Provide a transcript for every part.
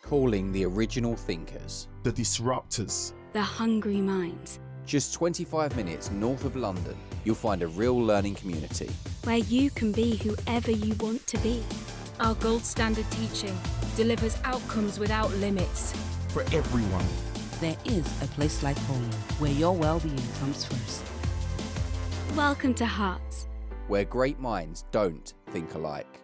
Calling the original thinkers, the disruptors, the hungry minds. Just 25 minutes north of London, you'll find a real learning community where you can be whoever you want to be. Our gold standard teaching delivers outcomes without limits. For everyone. There is a place like home where your well-being comes first. Welcome to Hearts, where great minds don't think alike.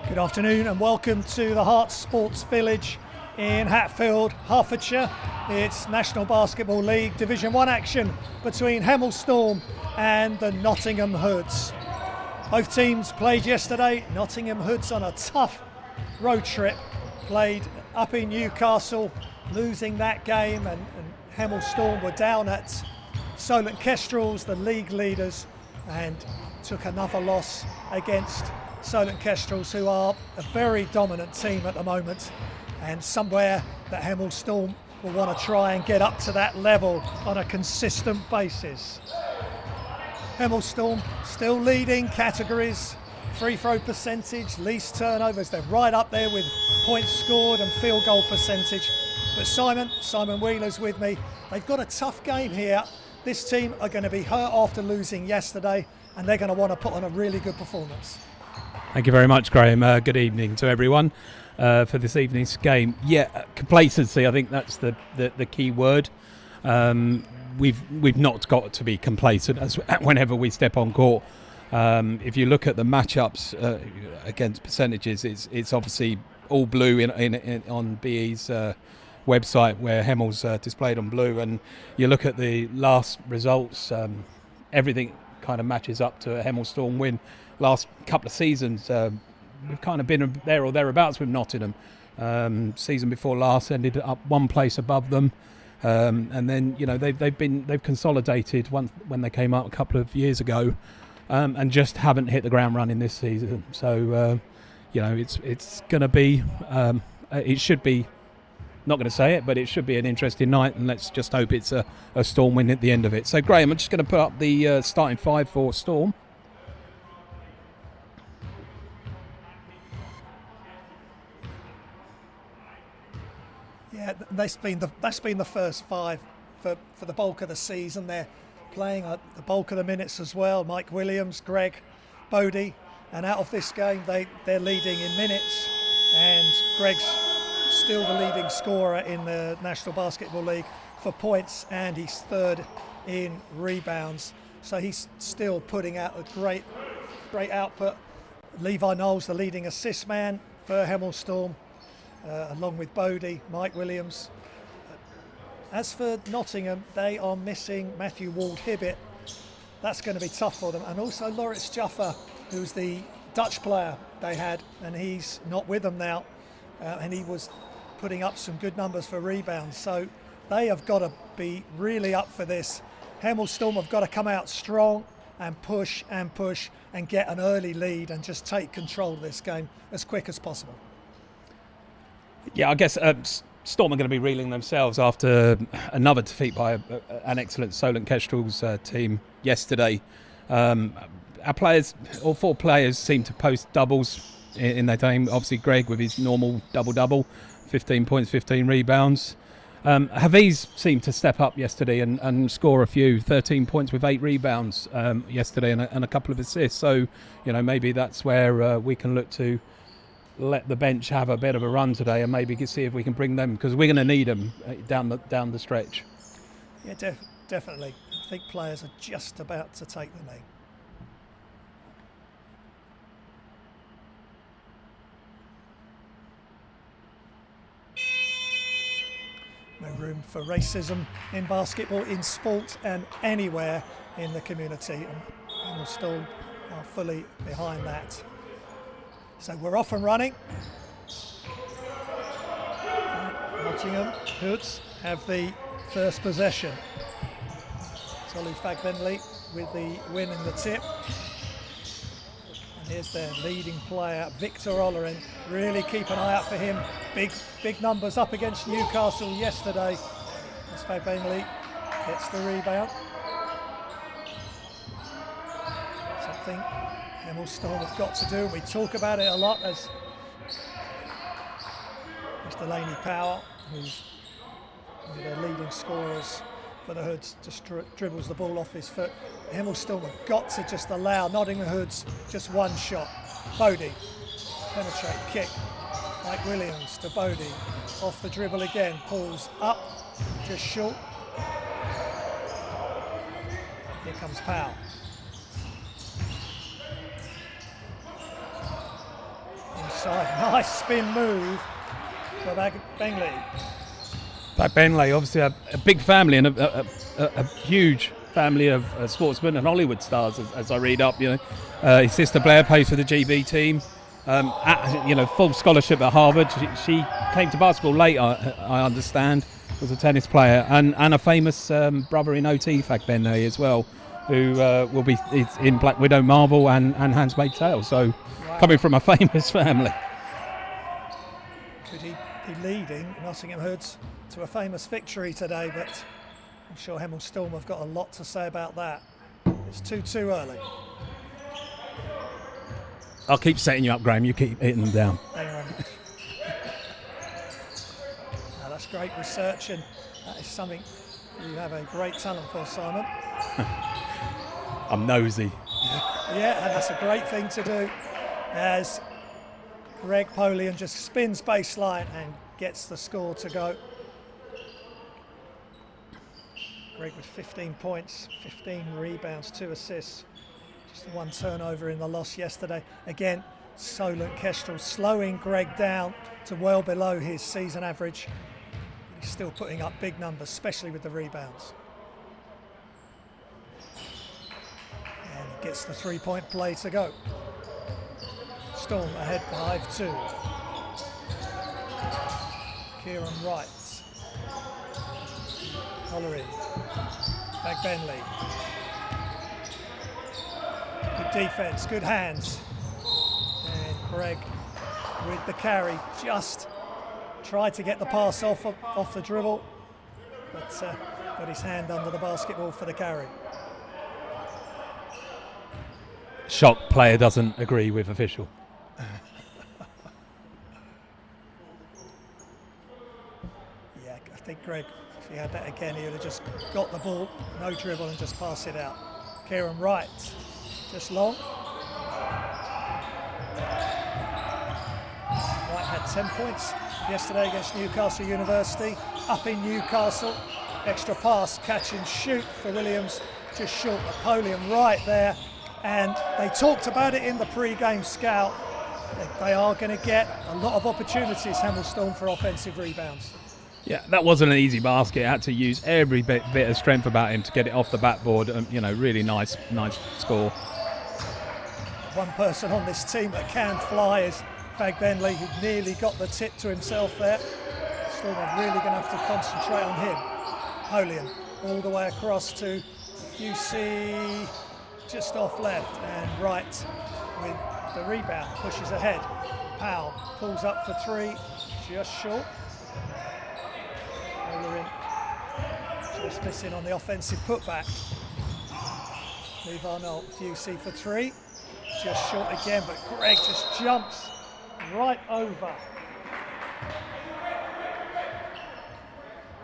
Good afternoon and welcome to the Hearts Sports Village in Hatfield, Hertfordshire. It's National Basketball League Division 1 action between Hemel Storm and the Nottingham Hoods. Both teams played yesterday. Nottingham Hoods on a tough road trip, played up in Newcastle, losing that game, and Hemel Storm were down at Solent Kestrels, the league leaders, and took another loss against Solent Kestrels, who are a very dominant team at the moment, and somewhere that Hemel Storm will want to try and get up to that level on a consistent basis. Hemel Storm still leading categories, free throw percentage, least turnovers. They're right up there with points scored and field goal percentage. But Simon Wheeler's with me. They've got a tough game here. This team are going to be hurt after losing yesterday, and they're going to want to put on a really good performance. Thank you very much, Graham. Good evening to everyone for this evening's game. Yeah, complacency, I think that's the key word. We've not got to be complacent as whenever we step on court. If you look at the matchups against percentages, it's obviously all blue on BE's website, where Hemel's displayed on blue, and you look at the last results, everything kind of matches up to a Hemel Storm win. Last couple of seasons, we've kind of been there or thereabouts with Nottingham. Season before last ended up one place above them, and then they've consolidated when they came up a couple of years ago, and just haven't hit the ground running this season. So it's going to be, it should be. Not going to say it, but it should be an interesting night, and let's just hope it's a Storm win at the end of it. So, Graham, I'm just going to put up the starting five for Storm. Yeah, that's been the first five for the bulk of the season. They're playing the bulk of the minutes as well. Mike Williams, Greg, Bodie, and out of this game they're leading in minutes, and Greg's still the leading scorer in the National Basketball League for points, and he's third in rebounds. So he's still putting out a great output. Levi Knowles, the leading assist man for Hemel Storm, along with Bodie, Mike Williams. As for Nottingham, they are missing Matthew Ward-Hibbett. That's going to be tough for them. And also Lawrence Juffa, who's the Dutch player they had, and he's not with them now. And he was putting up some good numbers for rebounds. So they have got to be really up for this. Hemel Storm have got to come out strong and push and get an early lead and just take control of this game as quick as possible. Yeah, I guess Storm are going to be reeling themselves after another defeat by an excellent Solent Kestrels team yesterday. Our players, all four players, seem to post doubles in their game. Obviously, Greg with his normal double-double, 15 points, 15 rebounds. Hafiz seemed to step up yesterday and score a few, 13 points with 8 rebounds yesterday and a couple of assists. So, maybe that's where we can look to let the bench have a bit of a run today, and maybe see if we can bring them, because we're going to need them down the stretch. Yeah, definitely. I think players are just about to take the lead. No room for racism in basketball, in sport, and anywhere in the community. And Hemel Storm are fully behind that. So we're off and running. Nottingham Hoods have the first possession. Tolu Fagbenley with the win in the tip. And here's their leading player, Victor Ollerin. Really keep an eye out for him. Big numbers up against Newcastle yesterday. As Fagbenley gets the rebound. Something Hemel Storm have got to do, and we talk about it a lot as Mr. Laney Power, who's one of their leading scorers for the Hoods, just dribbles the ball off his foot. Hemel Storm have got to just allow Nottingham Hoods just one shot. Bodie, penetrate, kick. Mike Williams to Bodie, off the dribble again, pulls up, just short. Here comes Powell. Inside, nice spin move for Bentley. Like Bentley, obviously a big family and a huge family of sportsmen and Hollywood stars, as I read up. His sister Blair plays for the GB team. Full scholarship at Harvard. She came to basketball late, I understand. Was a tennis player and a famous brother in OT, Fag Bentley, as well, who will be in Black Widow, Marvel, and Handmaid's Tale. So, wow. Coming from a famous family. Could he be leading Nottingham Hoods to a famous victory today? But I'm sure Hemel Storm have got a lot to say about that. It's 2-2 early. I'll keep setting you up, Graham. You keep hitting them down. Thank you very much. Now, that's great research, and that is something you have a great talent for, Simon. I'm nosy. Yeah, and that's a great thing to do, as Greg Polian just spins baseline and gets the score to go. Greg with 15 points, 15 rebounds, 2 assists. Just the 1 turnover in the loss yesterday. Again, Solent Kestrel slowing Greg down to well below his season average. But he's still putting up big numbers, especially with the rebounds. And he gets the 3-point play to go. Storm ahead 5-2. Kieran Wright. Hollerin. Back Bentley. Good defense, good hands. And Greg with the carry, just tried to get the pass off the dribble, but got his hand under the basketball for the carry. Shock player doesn't agree with official. Yeah, I think Greg, if he had that again, he would have just got the ball, no dribble, and just pass it out. Kieran Wright, just long. Wright had 10 points yesterday against Newcastle University, up in Newcastle. Extra pass, catch and shoot for Williams, just short. Napoleon right there, and they talked about it in the pre-game scout. They are going to get a lot of opportunities, Hemel Storm, for offensive rebounds. Yeah, that wasn't an easy basket. Had to use every bit of strength about him to get it off the backboard. Really nice score. One person on this team that can fly is Fag Bentley, who nearly got the tip to himself there. Storm are really going to have to concentrate on him. Polian all the way across to UC, just off left, and Wright with the rebound, pushes ahead. Powell pulls up for 3, just short. Hollerin just missing on the offensive putback. Move on, UC for 3, just short again, but Greg just jumps right over.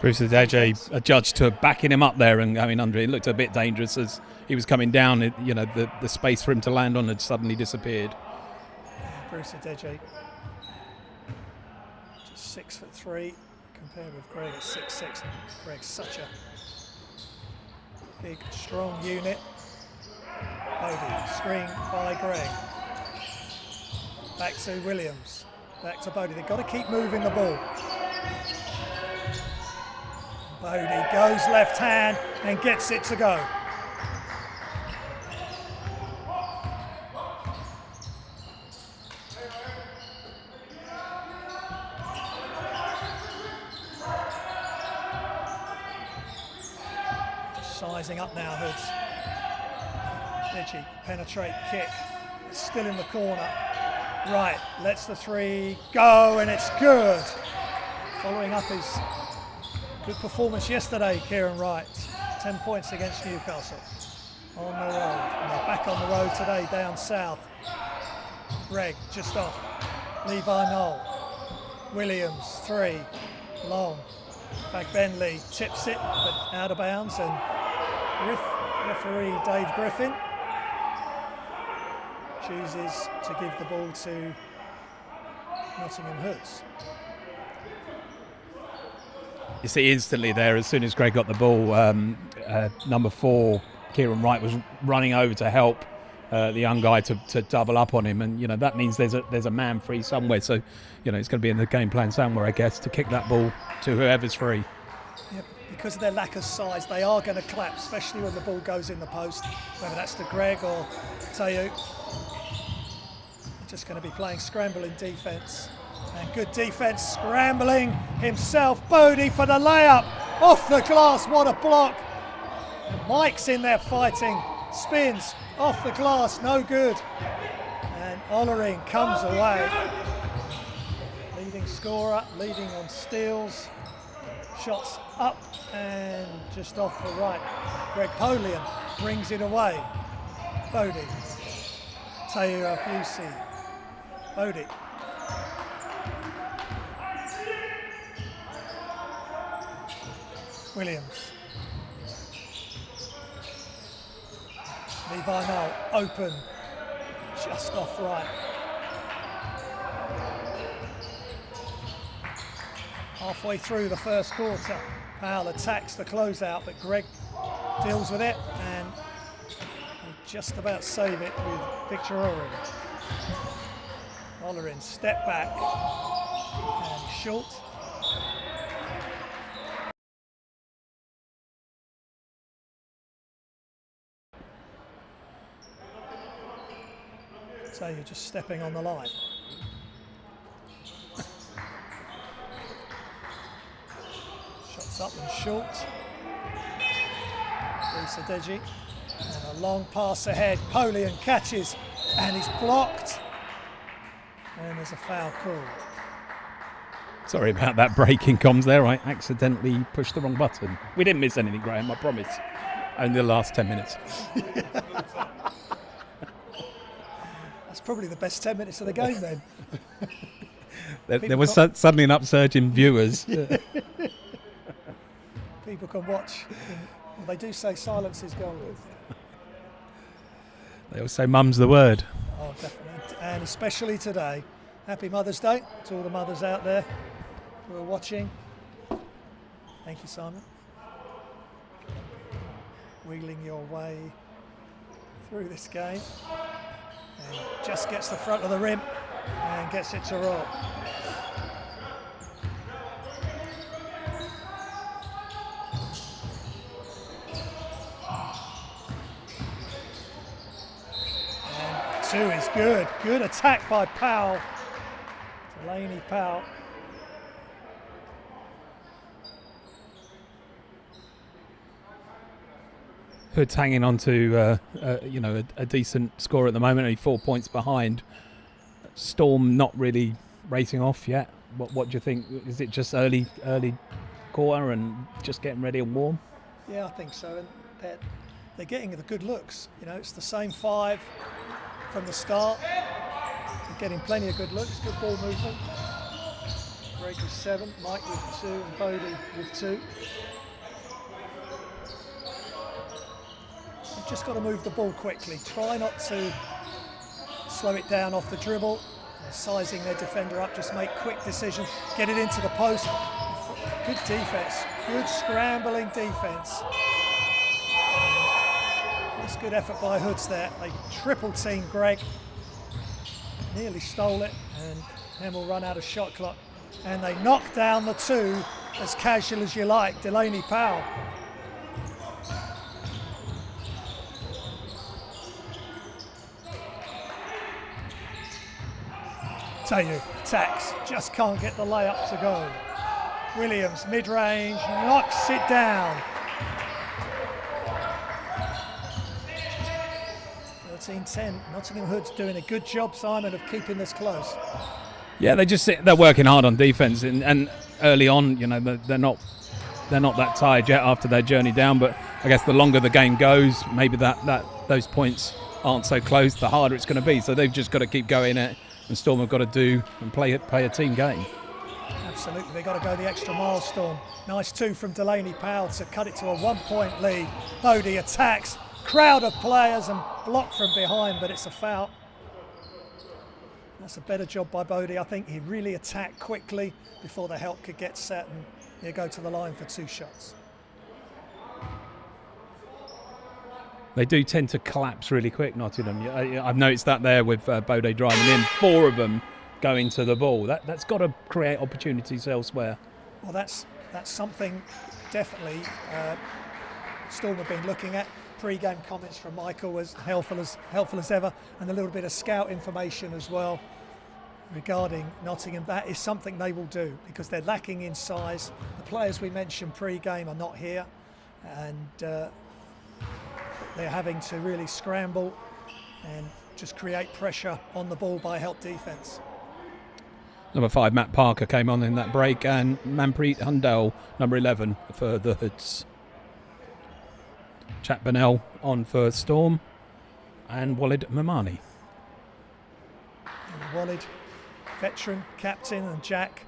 Bruce Adeje adjudged to backing him up there and going under. It looked a bit dangerous as he was coming down. The space for him to land on had suddenly disappeared. Bruce Adeje, just 6'3", compared with Greg at 6'6". Greg's such a big, strong unit. Bodie, screen by Greg. Back to Williams, back to Bodie. They've got to keep moving the ball. Bodie goes left hand and gets it to go. Just sizing up now, Hoods. Digi, penetrate, kick. It's still in the corner. Right, lets the 3 go, and it's good. Following up his good performance yesterday, Kieran Wright. 10 points against Newcastle. On the road. And they're back on the road today, down south. Greg just off. Levi Knoll. Williams, 3. Long. Benley tips it, but out of bounds. And referee Dave Griffin chooses to give the ball to Nottingham Hoods. You see instantly there, as soon as Greg got the ball, number 4, Kieran Wright, was running over to help the young guy to double up on him, and that means there's a man free somewhere. So it's going to be in the game plan somewhere, I guess, to kick that ball to whoever's free. Yeah, because of their lack of size, they are going to clap, especially when the ball goes in the post, whether that's to Greg or Tayu. Just going to be playing scrambling defence. And good defence, scrambling himself. Bodie for the layup, off the glass, what a block. And Mike's in there fighting, spins, off the glass, no good. And Ollering comes away. Leading scorer, leading on steals. Shots up and just off the right. Greg Polian brings it away. Bodie, Tayu Afusi. Bodie. Williams. Levi Knoll, open, just off right. Halfway through the first quarter, Powell attacks the closeout, but Greg deals with it and just about save it with Victor Oren. Ollering, step back and short. So you're just stepping on the line. Shots up and short. Lisa Deji. And a long pass ahead. Polian catches and he's blocked. And there's a foul call. Sorry about that breaking comms there. I accidentally pushed the wrong button. We didn't miss anything, Graham, I promise. Only the last 10 minutes. That's probably the best 10 minutes of the game then. There was suddenly an upsurge in viewers. People can watch. Well, they do say silence is golden. They all say mum's the word. Oh, definitely. And especially today. Happy Mother's Day to all the mothers out there who are watching. Thank you, Simon. Wheeling your way through this game. And just gets the front of the rim and gets it to roll. And 2 is good. Good attack by Powell. Delaney Powell. Hood's hanging on to a decent score at the moment, only 4 points behind. Storm not really racing off yet. What do you think? Is it just early quarter and just getting ready and warm? Yeah, I think so. And they're getting the good looks. It's the same 5 from the start. They're getting plenty of good looks, good ball movement. Greg with 7, Mike with 2, and Bodie with 2. You've just got to move the ball quickly. Try not to slow it down off the dribble. Sizing their defender up, just make quick decisions. Get it into the post. Good defense. Good scrambling defense. That's good effort by Hoods there. They triple team Greg. Nearly stole it, and Hemel run out of shot clock. And they knock down the 2 as casual as you like. Delaney Powell. Tayu attacks, just can't get the layup to go. Williams, mid-range, knocks it down. 13-10. Nottingham Hood's doing a good job, Simon, of keeping this close. Yeah, they're working hard on defence, and early on, they're not that tired yet after their journey down. But I guess the longer the game goes, maybe that those points aren't so close, the harder it's going to be. So they've just got to keep going at it, and Storm have got to do and play a team game. Absolutely, they've got to go the extra mile, Storm. Nice 2 from Delaney Powell to cut it to a 1-point lead. Bodie attacks, crowd of players and blocked from behind, but it's a foul. That's a better job by Bodie. I think he really attacked quickly before the help could get set, and he'll go to the line for 2 shots. They do tend to collapse really quick, Nottingham. I've noticed that there with Bodie driving in. 4 of them going to the ball. That's got to create opportunities elsewhere. Well, that's something definitely Storm have been looking at. Pre-game comments from Michael was helpful as ever, and a little bit of scout information as well regarding Nottingham. That is something they will do because they're lacking in size. The players we mentioned pre-game are not here, and they're having to really scramble and just create pressure on the ball by help defence. Number 5, Matt Parker, came on in that break, and Manpreet Hundell, number 11, for the Hoods. Chat Burnell on for Storm, and Walid Mamani. And Walid, veteran, captain, and Jack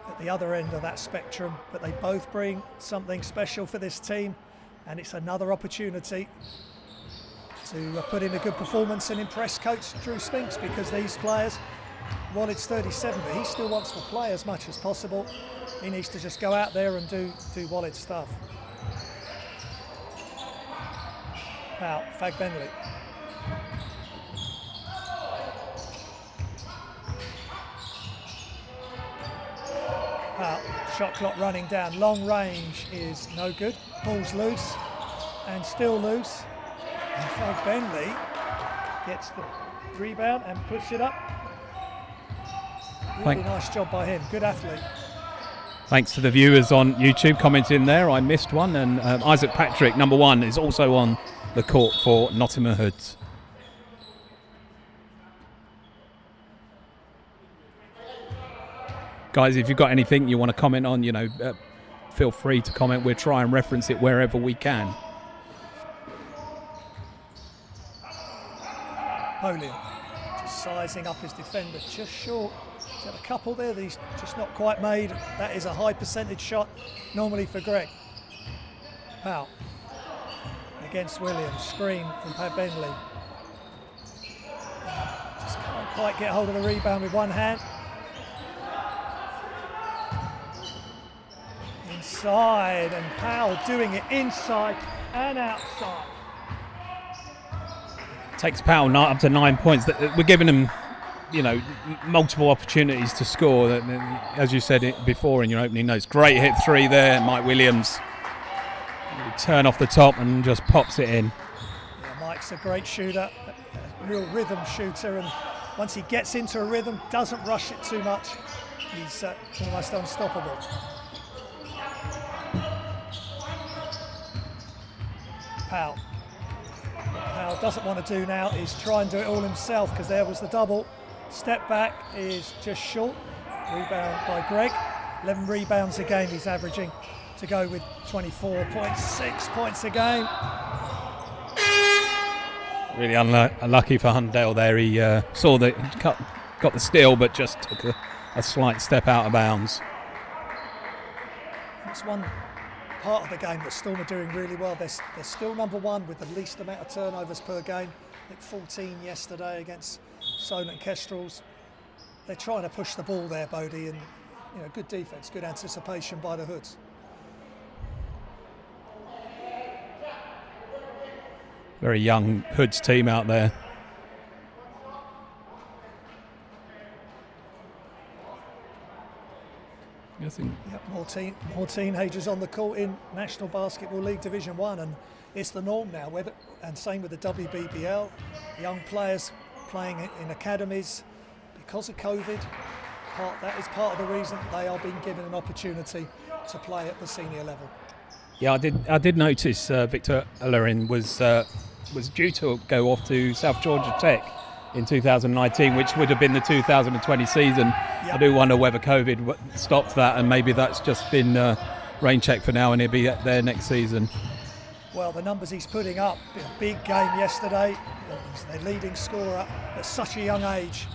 at the other end of that spectrum, but they both bring something special for this team, and it's another opportunity to put in a good performance and impress coach Drew Spinks, because these players, Walid's 37, but he still wants to play as much as possible. He needs to just go out there and do Walid stuff. Now, Fag Bentley. Shot clock running down. Long range is no good. Ball's loose and still loose. And Fag Bentley gets the rebound and puts it up. Really nice job by him. Good athlete. Thanks to the viewers on YouTube commenting there. I missed one, and Isaac Patrick, number 1, is also on the court for Nottingham Hoods. Guys, if you've got anything you want to comment on, feel free to comment. We'll try and reference it wherever we can. Polian just sizing up his defender, just short. He's had a couple there that he's just not quite made. That is a high percentage shot normally for Greg. Powell against Williams. Screen from Pat Bentley. Just can't quite get hold of the rebound with one hand. Inside, and Powell doing it inside and outside. Takes Powell up to 9 points. We're giving him, multiple opportunities to score. As you said it before in your opening notes, great hit 3 there. Mike Williams turn off the top and just pops it in. Yeah, Mike's a great shooter, a real rhythm shooter, and once he gets into a rhythm, doesn't rush it too much. He's almost unstoppable. Powell. What Powell doesn't want to do now is try and do it all himself, because there was the double. Step back is just short. Rebound by Greg. 11 rebounds a game he's averaging, to go with 24.6 points a game. Really unlucky for Hundell there. He saw that, got the steal, but just took a slight step out of bounds. That's one part of the game that Storm are doing really well. They're still number 1 with the least amount of turnovers per game. I think 14 yesterday against Solent Kestrels. They're trying to push the ball there, Bodie, and good defence, good anticipation by the Hoods. Very young Hoods team out there. Yep, more teenagers on the court in National Basketball League Division 1, and it's the norm now. And same with the WBBL. Young players playing in academies. Because of COVID, that is part of the reason they are being given an opportunity to play at the senior level. Yeah, I did notice Victor Allerin was due to go off to South Georgia Tech in 2019, which would have been the 2020 season. Yep. I do wonder whether COVID stopped that, and maybe that's just been rain check for now, and he'll be there next season. well, the numbers he's putting up. A big game yesterday. He's their leading scorer at such a young age.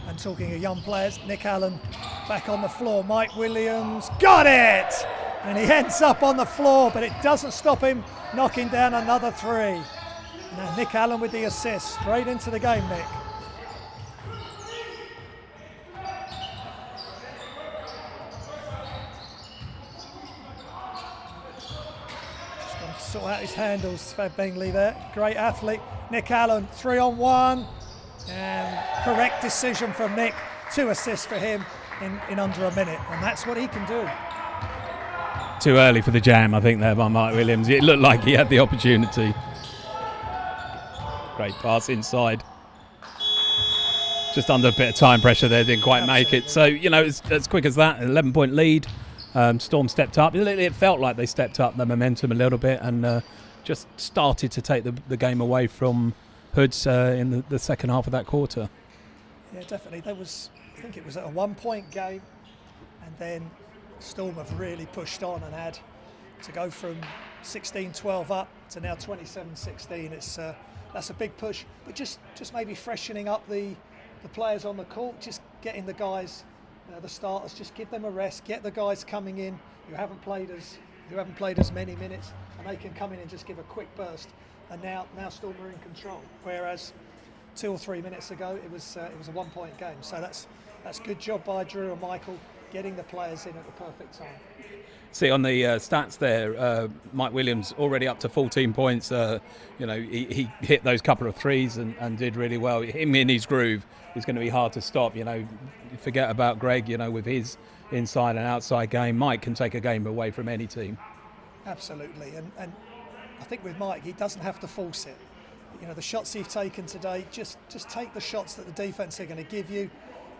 And talking of young players, Nick Allen back on the floor. Mike Williams got it! And he ends up on the floor, but it doesn't stop him knocking down another three. Now Nick Allen with the assist. Straight into the game, Nick. Just got to sort out his handles, Fab Bengley there. Great athlete. Nick Allen, 3-on-1. And correct decision from Nick. 2 assists for him in under a minute. And that's what he can do. Too early for the jam, I think, there by Mike Williams. It looked like he had the opportunity. Great pass inside. Just under a bit of time pressure there, didn't quite make it. So, it's as quick as that, 11-point lead. Storm stepped up. It felt like they stepped up the momentum a little bit and just started to take the game away from Hoods in the second half of that quarter. Yeah, definitely. I think it was a 1-point game, and then Storm have really pushed on and had to go from 16-12 up to now 27-16. That's a big push, but just maybe freshening up the players on the court, just getting the guys, the starters, just give them a rest, get the guys coming in who haven't played as many minutes, and they can come in and just give a quick burst. And now Storm are in control, whereas 2 or 3 minutes ago it was a 1-point game. So that's good job by Drew and Michael, getting the players in at the perfect time. See on the stats there, Mike Williams already up to 14 points. He hit those couple of threes and did really well. Him in his groove is going to be hard to stop. Forget about Greg. With his inside and outside game, Mike can take a game away from any team. Absolutely, and I think with Mike, he doesn't have to force it. The shots he's taken today, just take the shots that the defence are going to give you.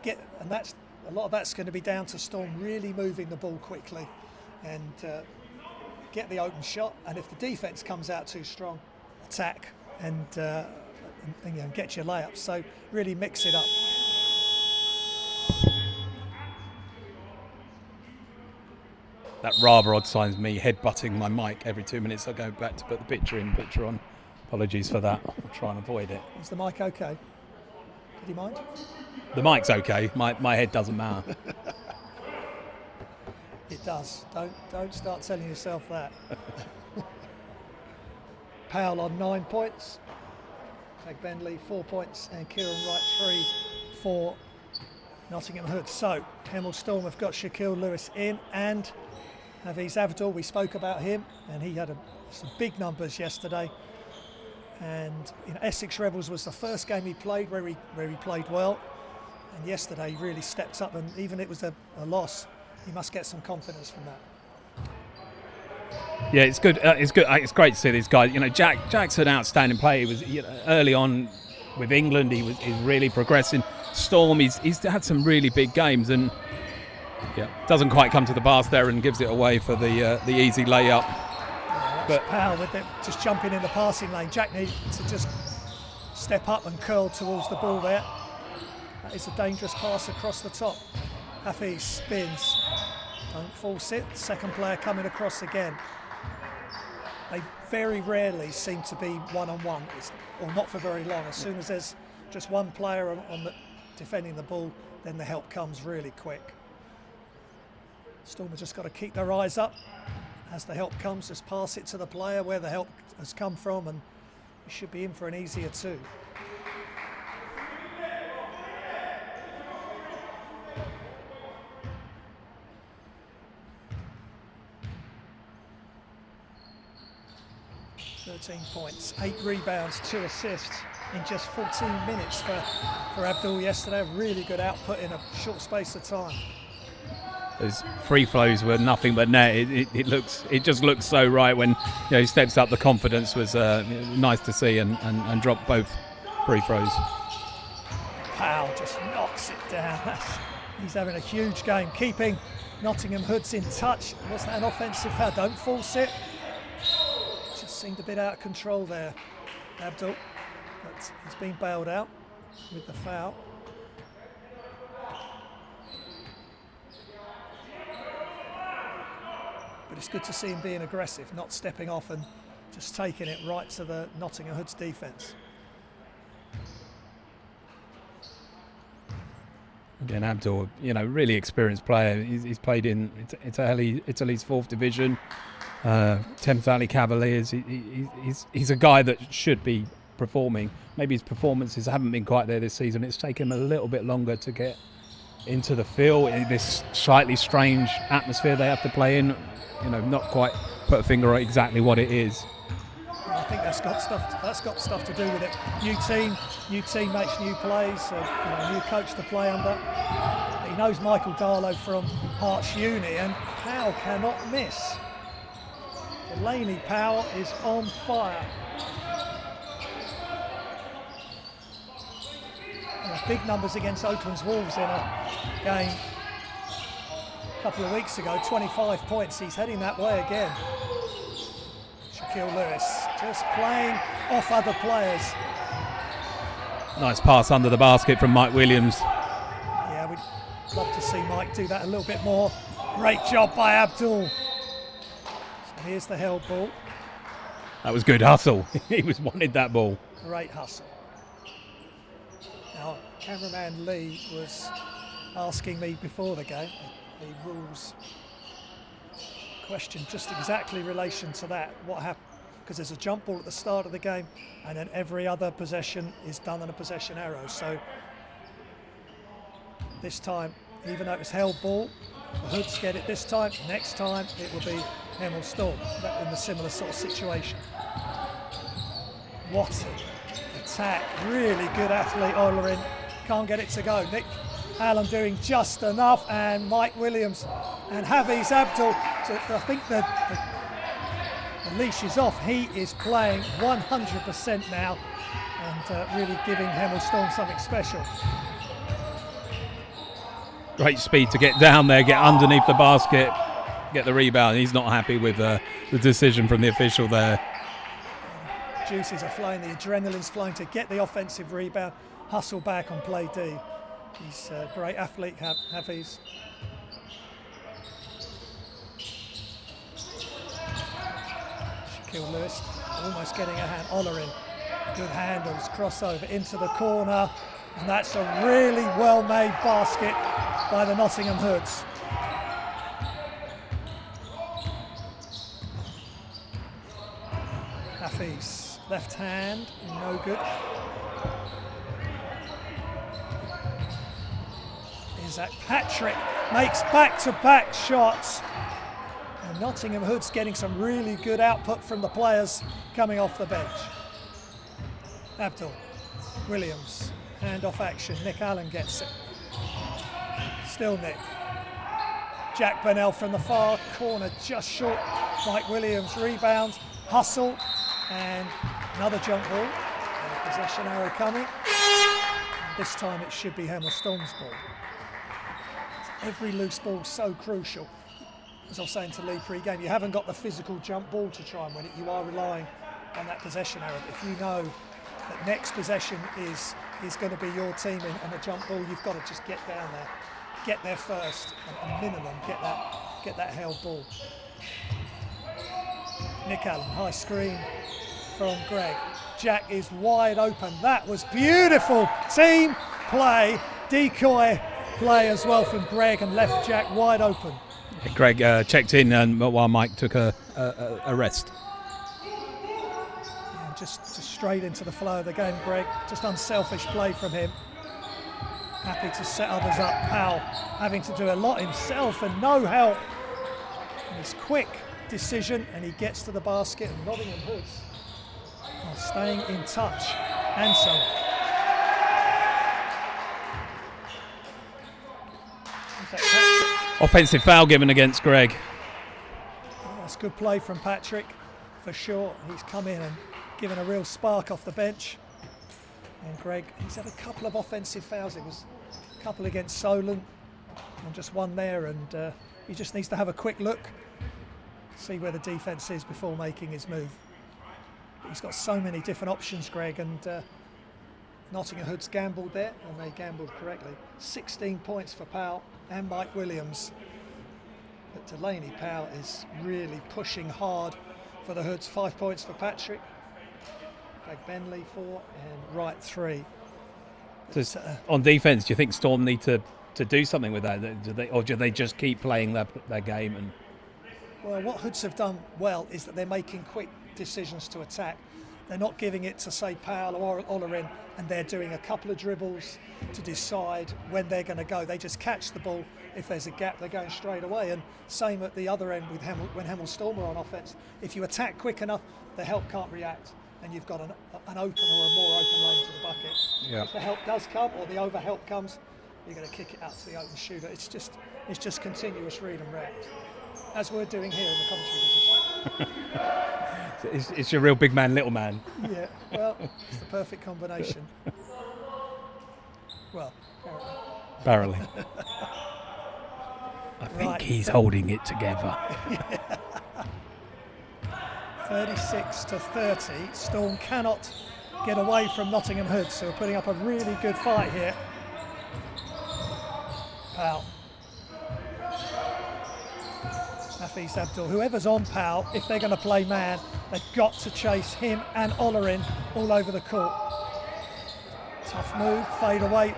And that's a lot of that's going to be down to Storm really moving the ball quickly and get the open shot. And if the defence comes out too strong, attack and get your layups. So really mix it up. That rather odd signs me headbutting my mic every 2 minutes. I go back to put the picture on. Apologies for that. I'll try and avoid it. Is the mic okay? Did he mind? The mic's okay. My head doesn't matter. It does. Don't start telling yourself that. Powell on 9 points. Craig Bentley 4 points, and Kieran Wright 3 for Nottingham Hood. So Hemel Storm have got Shaquille Lewis in, and Hafiz Avdol, we spoke about him, and he had some big numbers yesterday. And Essex Rebels was the first game he played where he played well, and yesterday he really stepped up. And even it was a loss, he must get some confidence from that. Yeah, it's good. It's good. It's great to see these guys. Jack's an outstanding player. He was early on with England. He's really progressing. Storm, he's had some really big games, and doesn't quite come to the basket there and gives it away for the easy layup. But Powell with it, just jumping in the passing lane. Jack needs to just step up and curl towards the ball there. That is a dangerous pass across the top. Hafiz spins. Don't force it. Second player coming across again. They very rarely seem to be one-on-one, or not for very long. As soon as there's just one player on defending the ball, then the help comes really quick. Storm have just got to keep their eyes up. As the help comes, just pass it to the player where the help has come from, and you should be in for an easier 2. (13 points, 8 rebounds, 2 assists in just 14 minutes for Abdul yesterday. A really good output in a short space of time. Those free throws were nothing but net. It just looks so right when he steps up. The confidence was nice to see and dropped both free throws. Powell just knocks it down. He's having a huge game, keeping Nottingham Hoods in touch. Wasn't that an offensive foul? Don't force it. Just seemed a bit out of control there, Abdul. But he's been bailed out with the foul. But it's good to see him being aggressive, not stepping off and just taking it right to the Nottingham Hood's defence. Again, Abdul, really experienced player. He's played in Italy's fourth division, Thames Valley Cavaliers. He's a guy that should be performing. Maybe his performances haven't been quite there this season. It's taken him a little bit longer to get into the field in this slightly strange atmosphere they have to play in. Not quite put a finger on exactly what it is. I think that's got stuff to do with it. New team makes new plays, new coach to play under. He knows Michael Darlow from Hearts Uni, and Powell cannot miss. Delaney Powell is on fire. Big numbers against Oakland's Wolves in a game a couple of weeks ago, 25 points. He's heading that way again. Shaquille Lewis just playing off other players. Nice pass under the basket from Mike Williams. Yeah, we'd love to see Mike do that a little bit more. Great job by Abdul. So here's the held ball. That was good hustle. He wanted that ball. Great hustle. Now, cameraman Lee was asking me before the game, the rules question just exactly in relation to that, what happened, because there's a jump ball at the start of the game and then every other possession is done on a possession arrow. So this time, even though it was held ball, the Hoods get it this time. Next time it will be Hemel Storm in a similar sort of situation. What an attack, really good athlete Olerin, can't get it to go. Nick Allen doing just enough, and Mike Williams and Hafiz Abdul. So I think the leash is off. He is playing 100% now and really giving Hemel Storm something special. Great speed to get down there, get underneath the basket, get the rebound. He's not happy with the decision from the official there. Juices are flowing, the adrenaline's flowing to get the offensive rebound, hustle back on play D. He's a great athlete, Hafiz. Shaquille Lewis almost getting a hand. Olerin, good handles, crossover into the corner, and that's a really well-made basket by the Nottingham Hoods. Hafiz, left hand, no good. Isaac Patrick makes back-to-back shots. And Nottingham Hoods getting some really good output from the players coming off the bench. Abdul, Williams, hand-off action. Nick Allen gets it. Still Nick. Jack Burnell from the far corner, just short. Mike Williams rebounds, hustle, and another jump ball. And a possession arrow coming. And this time it should be Hemel Storm's ball. Every loose ball is so crucial. As I was saying to Lee pre-game, you haven't got the physical jump ball to try and win it. You are relying on that possession arrow. But if you know that next possession is going to be your team and the jump ball, you've got to just get down there, get there first, and at minimum get that held ball. Nick Allen, high screen from Greg. Jack is wide open. That was beautiful team play, decoy play as well from Greg, and left Jack wide open. Greg checked in while Mike took a rest. Yeah, just straight into the flow of the game, Greg. Just unselfish play from him. Happy to set others up. Powell having to do a lot himself and no help. And his quick decision, and he gets to the basket, and Nottingham Hoods are staying in touch. And some. Offensive foul given against Greg. Oh, that's good play from Patrick, for sure. He's come in and given a real spark off the bench. And Greg, he's had a couple of offensive fouls. It was a couple against Solon and just one there, and he just needs to have a quick look, see where the defence is before making his move. But he's got so many different options, Greg, and Nottingham Hoods gambled there, and they gambled correctly. 16 points for Powell and Mike Williams. But Delaney Powell is really pushing hard for the Hoods, 5 points for Patrick. Greg Benley 4 and Wright 3. So on defence, do you think Storm need to do something with that? Or do they just keep playing their game? And Well, what Hoods have done well is that they're making quick decisions to attack. They're not giving it to, say, Powell or Olerin, and they're doing a couple of dribbles to decide when they're going to go. They just catch the ball. If there's a gap, they're going straight away. And same at the other end with Hemel, when Hemel Storm are on offence. If you attack quick enough, the help can't react, and you've got an open or a more open lane to the bucket. Yeah. If the help does come, or the over help comes, you're going to kick it out to the open shooter. It's just continuous read and react, as we're doing here in the commentary position. it's your real big man, little man. Yeah, well, it's the perfect combination. Well, Barely. I think Right. he's holding it together. 36-30. Storm cannot get away from Nottingham Hoods, who are putting up a really good fight here. Powell. Hafiz Abdul. Whoever's on Powell, if they're going to play man, they've got to chase him and Olerin all over the court. Tough move, fade away,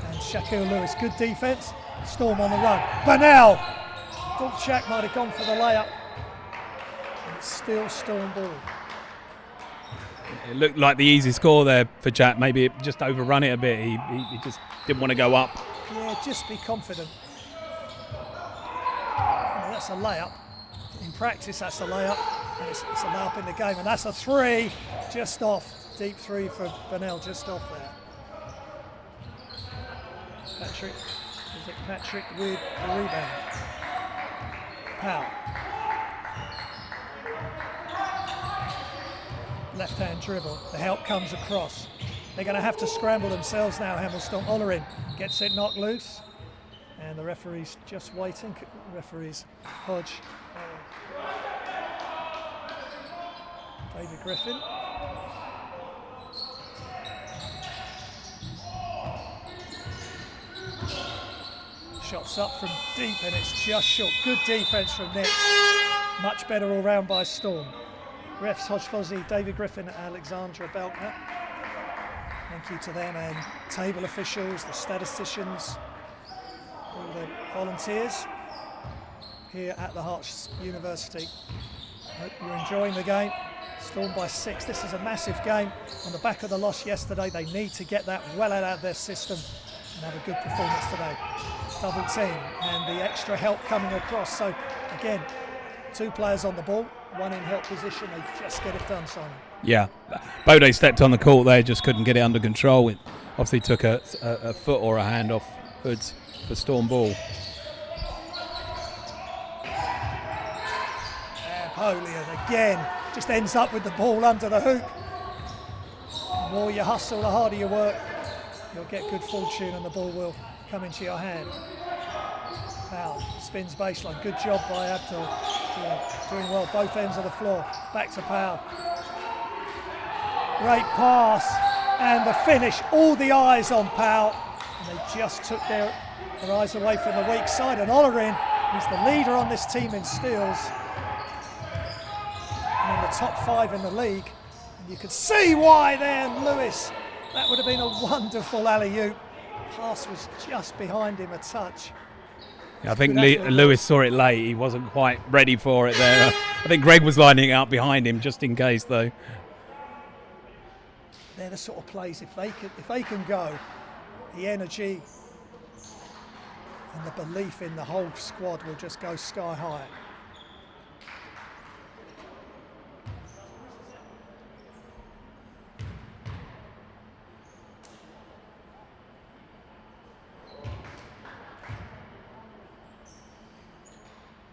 and Shaquille Lewis. Good defence. Storm on the run. Burnell! Thought Shaq might have gone for the layup. And it's still Storm ball. It looked like the easy score there for Jack. Maybe it just overrun it a bit. He just didn't want to go up. Yeah, just be confident. That's a layup. In practice, that's a layup. And it's a layup in the game. And that's a 3 just off. Deep 3 for Burnell, just off there. Patrick. Is it Patrick with the rebound? Powell. Left-hand dribble. The help comes across. They're going to have to scramble themselves now, Hemel. Olerin gets it knocked loose. And the referee's just waiting. Referee's Hodge. David Griffin. Shots up from deep and it's just short. Good defence from Nick. Much better all round by Storm. Refs Hodge Fozzie, David Griffin, Alexandra Belknap. Thank you to them, and table officials, the statisticians, all the volunteers here at the Hearts University. Hope you're enjoying the game. Storm by 6. This is a massive game. On the back of the loss yesterday, they need to get that well out of their system and have a good performance today. Double team and the extra help coming across. So again, 2 players on the ball, 1 in help position. They just get it done, Simon. Yeah, Bode stepped on the court there, just couldn't get it under control. It obviously took a foot or a hand off Hoods for Storm ball. Napoleon again just ends up with the ball under the hoop. The more you hustle, the harder you work, you'll get good fortune and the ball will come into your hand. Powell spins baseline. Good job by Abdul. Yeah, doing well both ends of the floor. Back to Powell. Great pass and the finish. All the eyes on Powell. And they just took their eyes away from the weak side. And Olerin, he's the leader on this team in steals. And in the top 5 in the league. And you could see why there, Lewis. That would have been a wonderful alley-oop. Pass was just behind him a touch. Yeah, I think Lewis saw it late. He wasn't quite ready for it there. I think Greg was lining it up behind him just in case, though. They're the sort of plays, if they can go, the energy and the belief in the whole squad will just go sky high.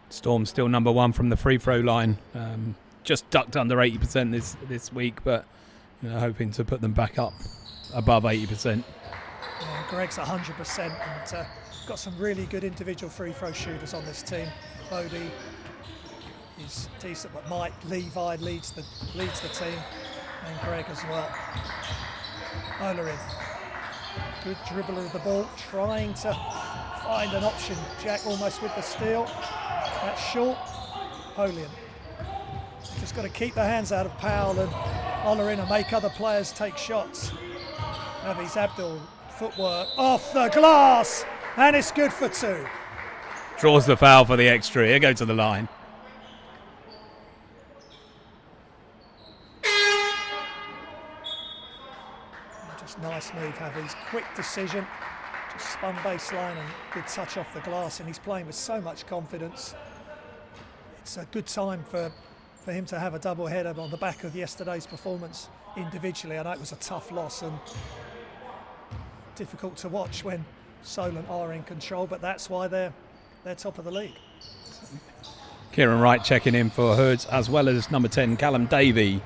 Storm still number 1 from the free throw line. Just ducked under 80% this week, but hoping to put them back up above 80%. Yeah, Greg's 100% and got some really good individual free throw shooters on this team. Bodie is decent, but Mike Levi leads the team, and Greg as well. Olerin, good dribbler of the ball, trying to find an option. Jack almost with the steal. That's short. Polian. Just got to keep the hands out of Powell and honour in and make other players take shots. Hafiz Abdul, footwork off the glass, and it's good for 2. Draws the foul for the extra. Here go to the line. Just nice move, Hafiz. Quick decision. Just spun baseline and good touch off the glass, and he's playing with so much confidence. It's a good time for him to have a double header on the back of yesterday's performance individually. I know it was a tough loss and difficult to watch when Solent are in control, but that's why they're top of the league. Kieran Wright checking in for Hoods, as well as number 10 Callum Davey.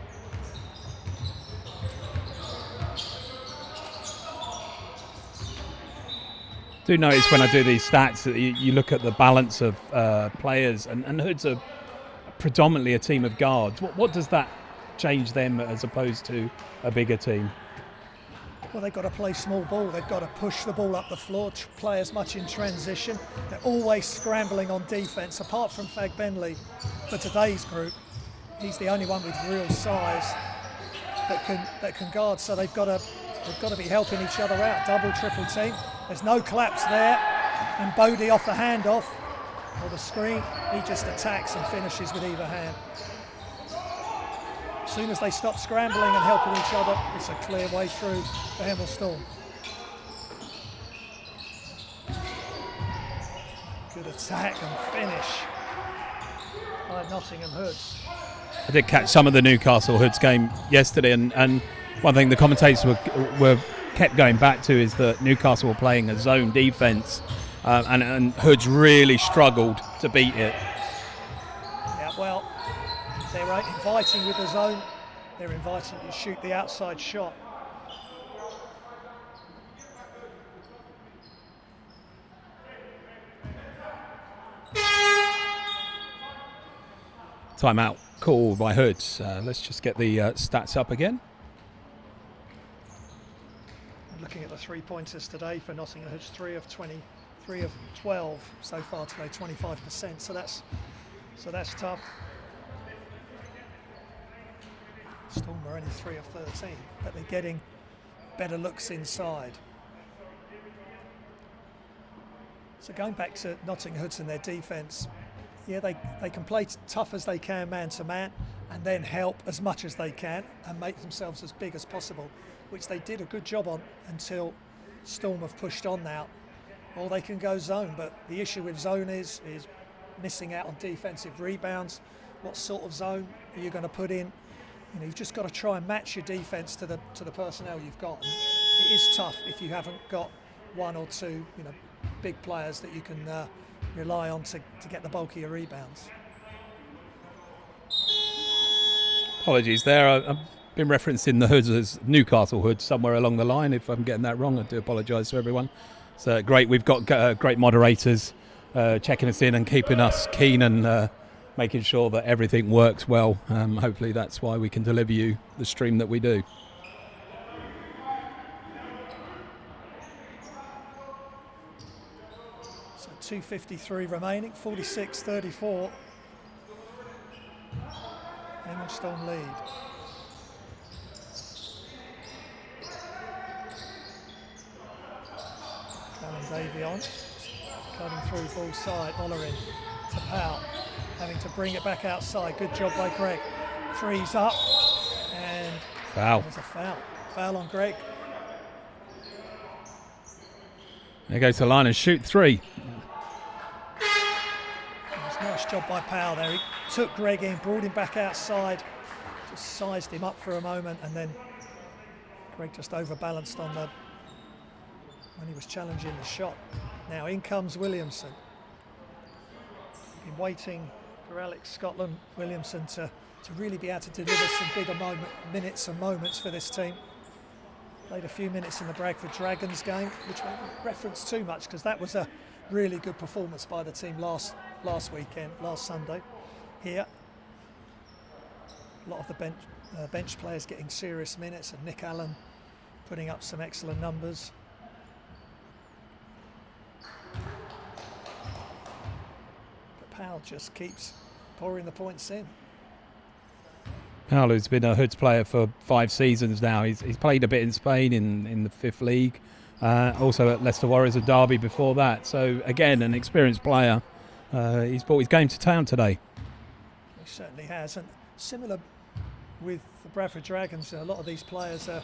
Do notice when I do these stats that you look at the balance of players, and Hoods are predominantly a team of guards. What does that change them as opposed to a bigger team? Well, they've got to play small ball. They've got to push the ball up the floor, play as much in transition. They're always scrambling on defence. Apart from Fag Benley, for today's group, he's the only one with real size that can guard. So they've got to be helping each other out. Double, triple team. There's no collapse there, and Bodie off the handoff or the screen, he just attacks and finishes with either hand. As soon as they stop scrambling and helping each other, it's a clear way through for Hemel Storm. Good attack and finish by Nottingham Hoods. I did catch some of the Newcastle Hoods game yesterday, and one thing the commentators were kept going back to is that Newcastle were playing a zone defence, and Hoods really struggled to beat it. Yeah, well, they're inviting with the zone. They're inviting you to shoot the outside shot. Timeout call by Hoods. Let's just get the stats up again. Looking at the three-pointers today for Nottingham Hoods, 3 of 12 so far today, 25%. So that's tough. Storm are only 3 of 13, but they're getting better looks inside. So going back to Nottingham Hoods and their defence, yeah, they can play tough as they can, man to man, and then help as much as they can and make themselves as big as possible, which they did a good job on until Storm have pushed on now. Or they can go zone, but the issue with zone is missing out on defensive rebounds. What sort of zone are you going to put in? You know, you've just got to try and match your defence to the personnel you've got. And it is tough if you haven't got 1 or 2, big players that you can rely on to get the bulkier rebounds. Apologies there. I've been referencing the Hoods as Newcastle Hoods somewhere along the line. If I'm getting that wrong, I do apologise to everyone. So great. We've got great moderators checking us in and keeping us keen and making sure that everything works well. Hopefully that's why we can deliver you the stream that we do. So 2:53 remaining, 46-34. Hemel Storm lead. Callum Davey on, cutting through full side, Ollerin to Powell, having to bring it back outside. Good job by Greg. Three's up, and Foul. there's a foul. Foul on Greg. There goes the line and shoot 3. It was a nice job by Powell there. He took Greg in, brought him back outside, just sized him up for a moment, and then Greg just overbalanced on when he was challenging the shot. Now in comes Williamson. Been waiting for Alex Scotland Williamson to really be able to deliver some bigger minutes and moments for this team. Played a few minutes in the Bradford Dragons game, which we won't reference too much because that was a really good performance by the team last Sunday. Here, a lot of the bench players getting serious minutes, and Nick Allen putting up some excellent numbers. But Powell just keeps pouring the points in. Hemel, who's been a Hoods player for 5 seasons now. He's played a bit in Spain in the 5th League, also at Leicester Warriors and Derby before that. So again, an experienced player. He's brought his game to town today. He certainly has, and similar with the Bradford Dragons, a lot of these players are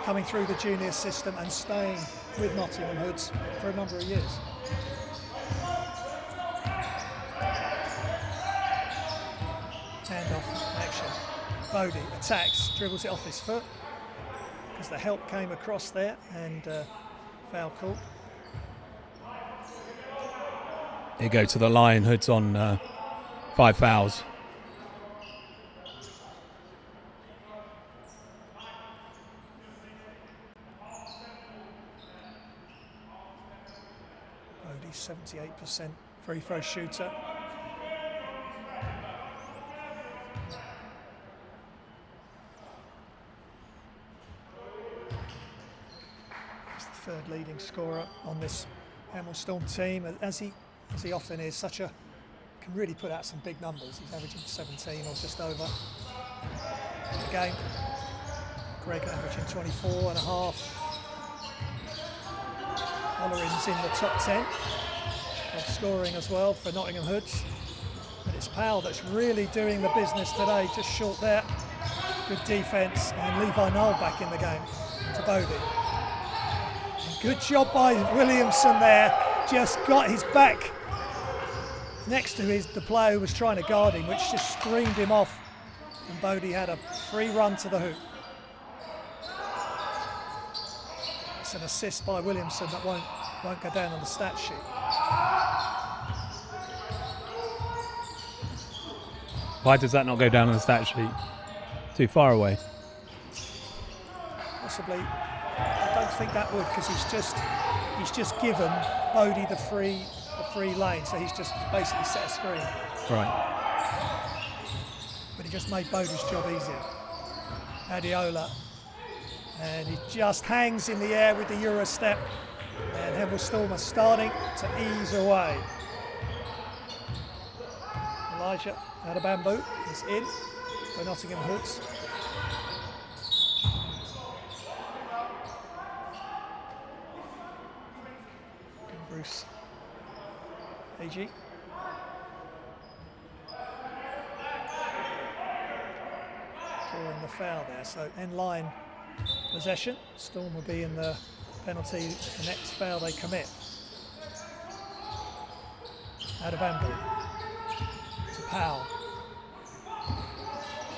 coming through the junior system and staying with Nottingham Hoods for a number of years. Handoff action. Bodie attacks, dribbles it off his foot because the help came across there, and foul call. He go to the line. Hoods on 5 fouls. Bodie 78% free throw shooter. He's the 3rd leading scorer on this Hemel Storm team, as he often is. Can really put out some big numbers. He's averaging 17 or just over a game. Greg averaging 24 and a half. Hollerin's in the top 10 of scoring as well for Nottingham Hoods. But it's Powell that's really doing the business today, just short there. Good defence, and Levi Knoll back in the game to Bodie. And good job by Williamson there, just got his back next to the player who was trying to guard him, which just screamed him off, and Bodie had a free run to the hoop. It's an assist by Williamson that won't go down on the stat sheet. Why does that not go down on the stat sheet? Too far away. Possibly. I don't think that would, because he's just given Bodie the free lane, so he's just basically set a screen. Right. But he just made Bodie's job easier. Adiola, and he just hangs in the air with the Euro step, and Hemel Storm are starting to ease away. Elijah out of bamboo is in for Nottingham Hoods. Bruce AG. Drawing the foul there, so end line possession. Storm will be in the penalty the next foul they commit. Out of bamboo to Powell.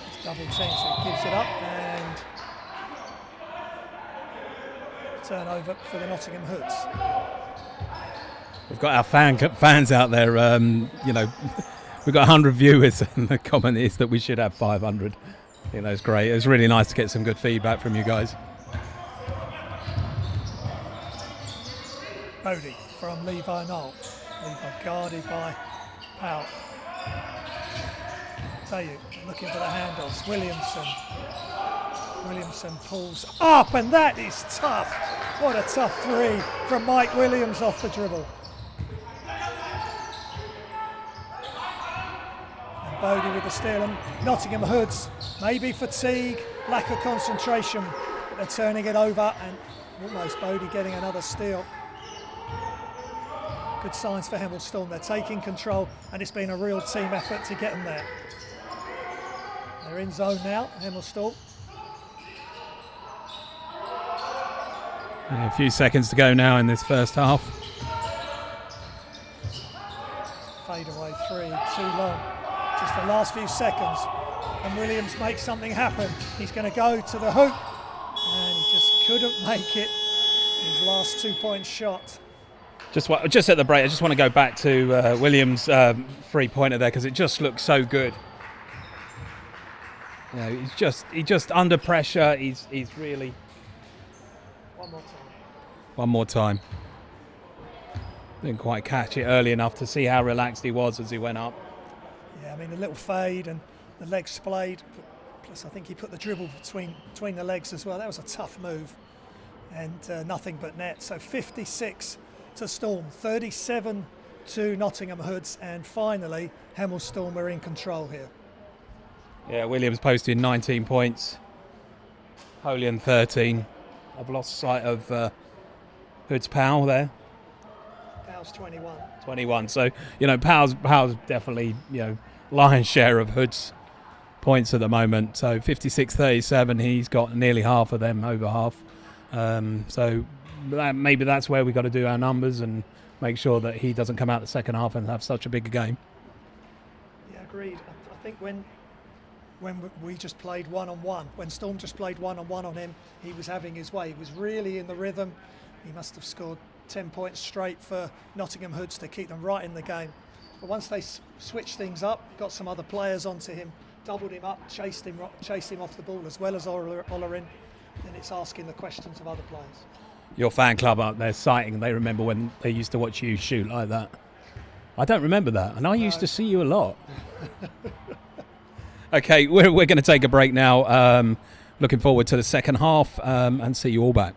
It's double team, so he gives it up, and turnover for the Nottingham Hoods. We've got our fans out there. We've got 100 viewers, and the comment is that we should have 500. I think that's great. It's really nice to get some good feedback from you guys. Bodie from Levi Knoll. Levi guarded by Powell. Tell you, looking for the handoffs. Williamson pulls up, and that is tough. What a tough three from Mike Williams off the dribble. And Bodie with the steal, and Nottingham Hoods, maybe fatigue, lack of concentration, but they're turning it over, and almost Bodie getting another steal. Good signs for Hemel Storm. They're taking control, and it's been a real team effort to get them there. They're in zone now, Hemel Storm. And a few seconds to go now in this first half. Fade away three, too long. Just the last few seconds, and Williams makes something happen. He's going to go to the hoop, and he just couldn't make it. His last 2-point shot. Just at the break, I just want to go back to Williams' three-pointer there, because it just looks so good. You know, he's just under pressure. He's really. One more time. Didn't quite catch it early enough to see how relaxed he was as he went up. Yeah, I mean, a little fade and the leg splayed. Plus, I think he put the dribble between the legs as well. That was a tough move, and nothing but net. So 56 to Storm, 37 to Nottingham Hoods, and finally Hemel Storm are in control here. Yeah, Williams posted 19 points. Holian 13. I've lost sight of Hood's Powell there. Powell's 21. 21. So, Powell's definitely, lion's share of Hood's points at the moment. So 56-37, he's got nearly half of them, over half. Maybe that's where we've got to do our numbers and make sure that he doesn't come out the second half and have such a big game. Yeah, agreed. I think when we just played one-on-one, when Storm just played one-on-one on him, he was having his way. He was really in the rhythm. He must have scored 10 points straight for Nottingham Hoods to keep them right in the game. But once they switched things up, got some other players onto him, doubled him up, chased him off the ball as well as Ollerin, then it's asking the questions of other players. Your fan club up there citing, they remember when they used to watch you shoot like that. I don't remember that, and I used to see you a lot. Okay, we're going to take a break now. Looking forward to the second half and see you all back.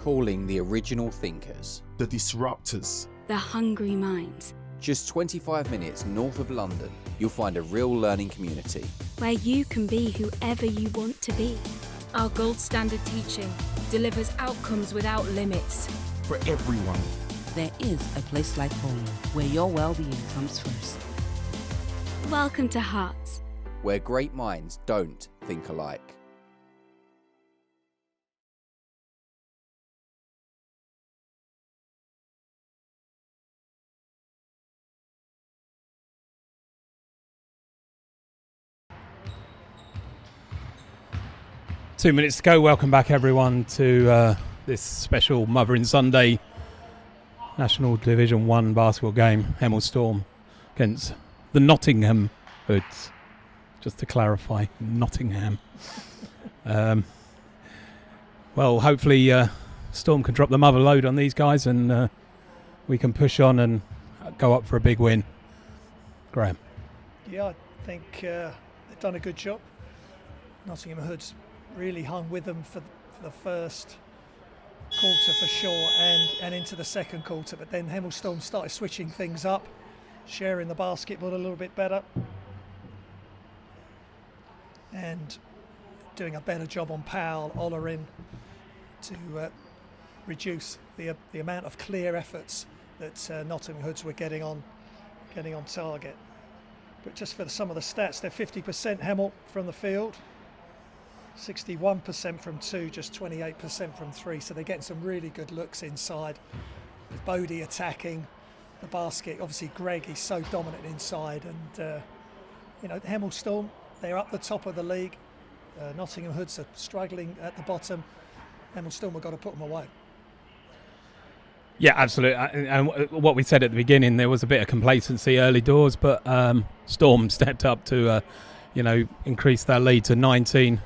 Calling the original thinkers. The disruptors. The hungry minds, Just 25 minutes north of London, you'll find a real learning community. where you can be whoever you want to be. Our gold standard teaching delivers outcomes without limits. For everyone. There is a place like home where your well-being comes first. Welcome to Hearts. Where great minds don't think alike. Two minutes to go. Welcome back, everyone, to this special Mothering Sunday National Division 1 basketball game. Hemel Storm against the Nottingham Hoods. Just to clarify, Nottingham. Well, hopefully Storm can drop the mother load on these guys and we can push on and go up for a big win. Graham. Yeah, I think they've done a good job. Nottingham Hoods really hung with them for the first quarter for sure and into the second quarter, but then Hemel Storm started switching things up, sharing the basketball a little bit better and doing a better job on Powell, Ollerin to reduce the amount of clear efforts that Nottingham Hoods were getting on target. But just for some of the stats, they're 50% Hemel from the field, 61% from two, just 28% from three. So they're getting some really good looks inside. With Bodie attacking the basket. Obviously, Greg, he's so dominant inside. And, Hemel Storm, they're up the top of the league. Nottingham Hoods are struggling at the bottom. Hemel Storm have got to put them away. Yeah, absolutely. And what we said at the beginning, there was a bit of complacency early doors, but Storm stepped up to, increase their lead to 19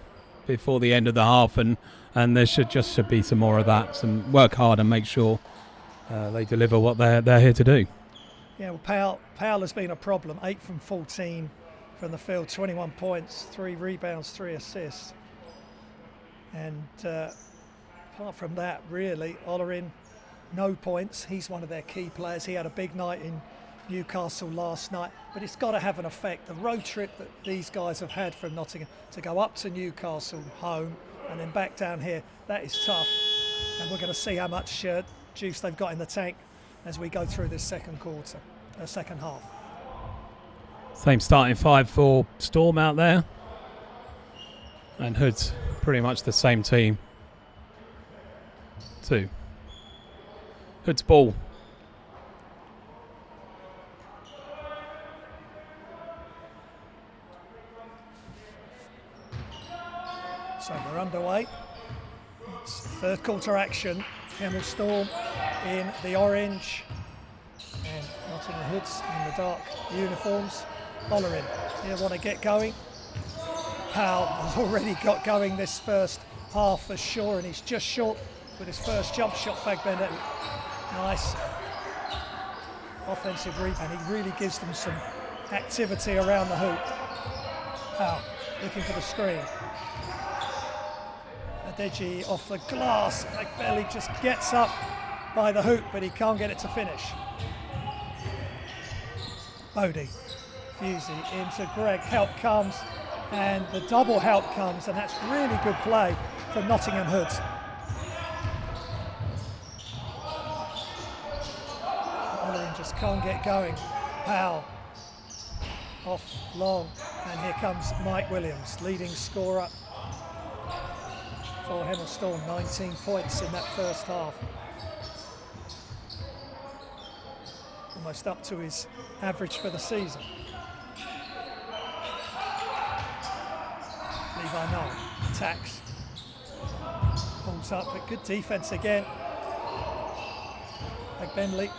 before the end of the half, and there should be some more of that. Some work hard and make sure they deliver what they're here to do. Yeah, well, Powell has been a problem. 8 from 14 from the field, 21 points, 3 rebounds, 3 assists. And apart from that, really, Ollerin, no points. He's one of their key players. He had a big night in Newcastle last night, but it's got to have an effect. The road trip that these guys have had from Nottingham to go up to Newcastle home and then back down here, that is tough. And we're going to see how much juice they've got in the tank as we go through this second half. Same starting five for Storm out there, and Hoods pretty much the same team too. Hoods ball. So we're underway. It's third quarter action. Hemel Storm in the orange and Nottingham Hoods in the dark uniforms. Ollerin, you want to get going. Powell has already got going this first half for sure, and he's just short with his first jump shot. Fagbender, nice offensive rebound. He really gives them some activity around the hoop. Powell looking for the screen. Adeji off the glass. Fagbelly just gets up by the hoop, but he can't get it to finish. Bodie, Fusey into Greg. Help comes, and the double help comes, and that's really good play from Nottingham Hoods. Ollerin just can't get going. Powell off long, and here comes Mike Williams, leading scorer for Hemel Storm, 19 points in that first half. Almost up to his average for the season. Levi Noel attacks, pulls up, but good defense again. McBenley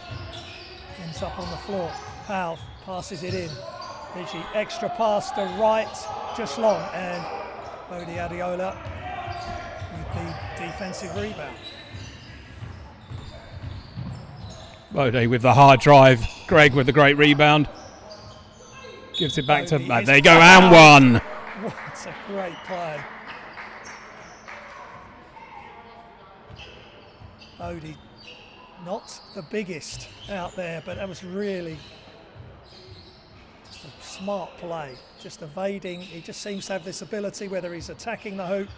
ends up on the floor. Powell passes it in. Digi extra pass to right, just long, and Bodie Adiola with the defensive rebound. Bodie with the hard drive. Greg with the great rebound. Gives it back to... There you go, and one. What a great play. Bodie, not the biggest out there, but that was really just a smart play, just evading. He just seems to have this ability, whether he's attacking the hoop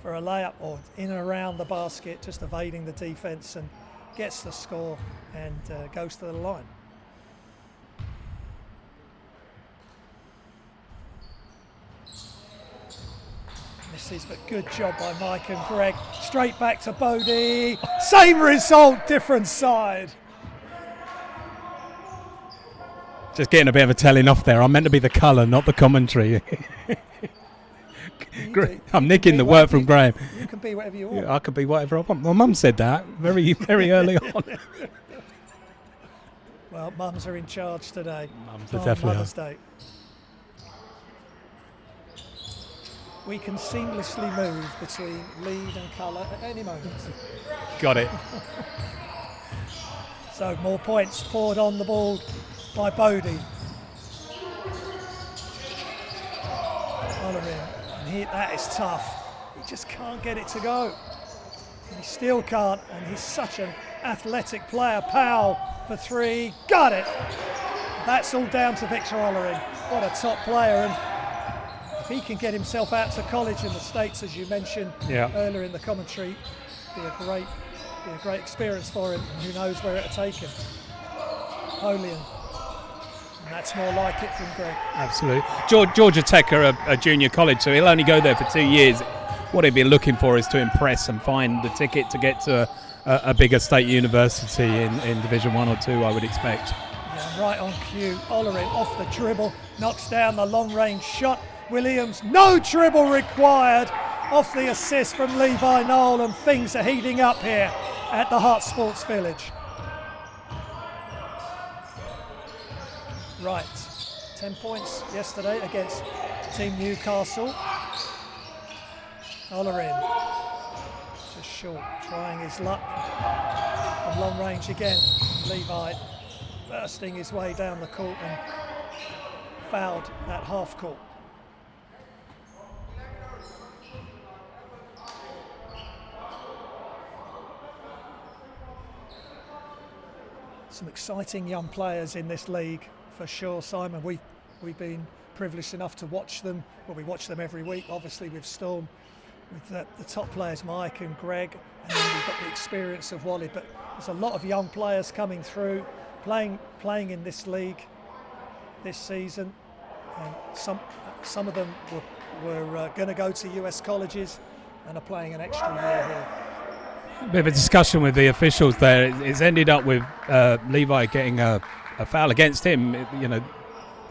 for a layup or in and around the basket, just evading the defence, and gets the score and goes to the line. Misses, but good job by Mike and Greg. Straight back to Bodie. Same result, different side. Just getting a bit of a telling off there. I'm meant to be the colour, not the commentary. I'm nicking the work from Graham. You can be whatever you want. Yeah, I could be whatever I want. My mum said that very, very early on. Well, mums are in charge today. Mums on are definitely Mother's Day. We can seamlessly move between lead and colour at any moment. Got it. So more points poured on the board by Bodie. Olerin, and that is tough. He just can't get it to go. And he still can't, and he's such an athletic player. Powell for three, got it. That's all down to Victor Olerin. What a top player, and if he can get himself out to college in the States, as you mentioned earlier in the commentary, be a great experience for him, and who knows where it'll take him. Polian, and that's more like it from Greg. Absolutely. Georgia Tech are a junior college, so he'll only go there for 2 years. What he'd be looking for is to impress and find the ticket to get to a bigger state university in Division 1 or 2, I would expect. Yeah, right on cue. Olerin off the dribble, knocks down the long-range shot. Williams, no dribble required, off the assist from Levi Noel, and things are heating up here at the Hart Sports Village. Right, 10 points yesterday against Team Newcastle. Olerin, just short, trying his luck from long range again. Levi bursting his way down the court and fouled at half court. Some exciting young players in this league for sure, Simon. We've been privileged enough to watch them. Well, we watch them every week, obviously with Storm, with the top players, Mike and Greg, and then we've got the experience of Wally. But there's a lot of young players coming through, playing in this league this season. And some of them were going to go to US colleges and are playing an extra year here. A bit of a discussion with the officials there. It's ended up with Levi getting a foul against him. The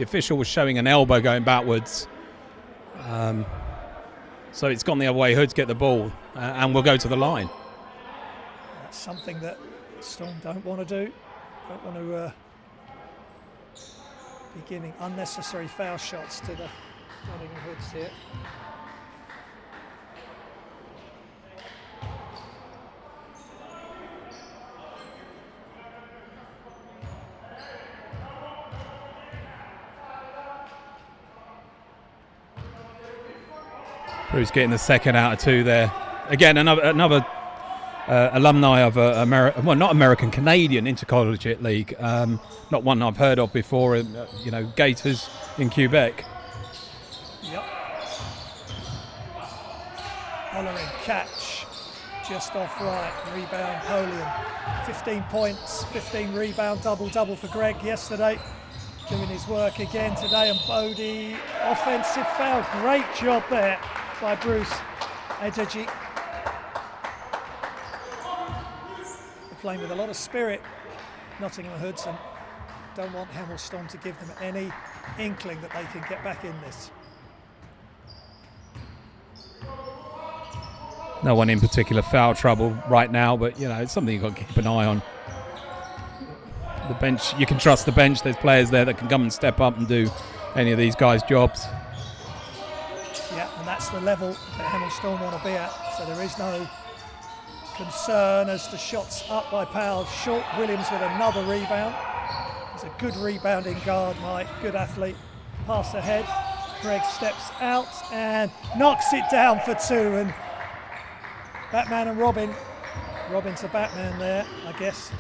official was showing an elbow going backwards. So it's gone the other way. Hoods get the ball and we'll go to the line. That's something that Storm don't want to do. Don't want to be giving unnecessary foul shots to the Nottingham Hoods here. Bruce getting the second out of 2 there. Again, another alumni of not American, Canadian intercollegiate league. Not one I've heard of before. Gators in Quebec. Yep. Olerin catch just off right. Rebound Polian. 15 points, 15 rebound, double for Greg yesterday. Doing his work again today, and Bodie offensive foul. Great job there by Bruce Edeji. They're playing with a lot of spirit, Nottingham Hoods, and don't want Hemel Storm to give them any inkling that they can get back in this. No one in particular foul trouble right now, but it's something you've got to keep an eye on. The bench, you can trust the bench. There's players there that can come and step up and do any of these guys' jobs. Yeah, and that's the level that Hemel Storm want to be at, so there is no concern as the shots up by Powell. Short Williams with another rebound. He's a good rebounding guard, Mike, good athlete. Pass ahead, Greg steps out and knocks it down for 2, and Batman and Robin Robin to Batman there, I guess,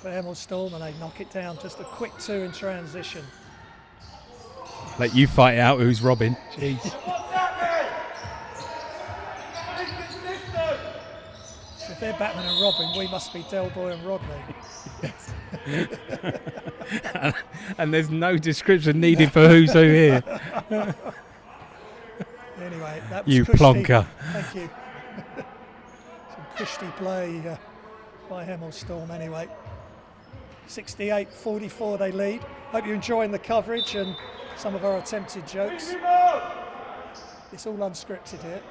for Hemel Storm, and they knock it down. Just a quick 2 in transition. Let you fight out who's Robin. Jeez. So if they're Batman and Robin, we must be Del Boy and Rodney. And there's no description needed for who's who here. Anyway, that was You cushy. plonker. Thank you. Some cushy play by Hemel Storm anyway. 68-44 they lead. Hope you're enjoying the coverage and some of our attempted jokes. It's all unscripted here.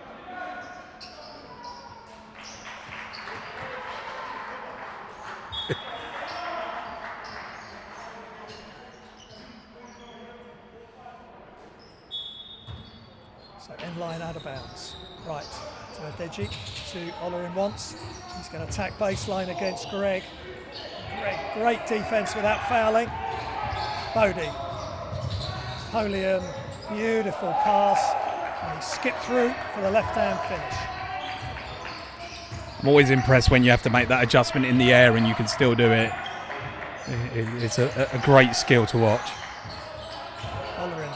So end line out of bounds. Right, to Adeji, to Olerin once. He's going to attack baseline against Greg. Greg, great defence without fouling. Bodie. Napoleon, beautiful pass. And he skipped through for the left-hand finish. I'm always impressed when you have to make that adjustment in the air and you can still do it. It's a great skill to watch. Olerin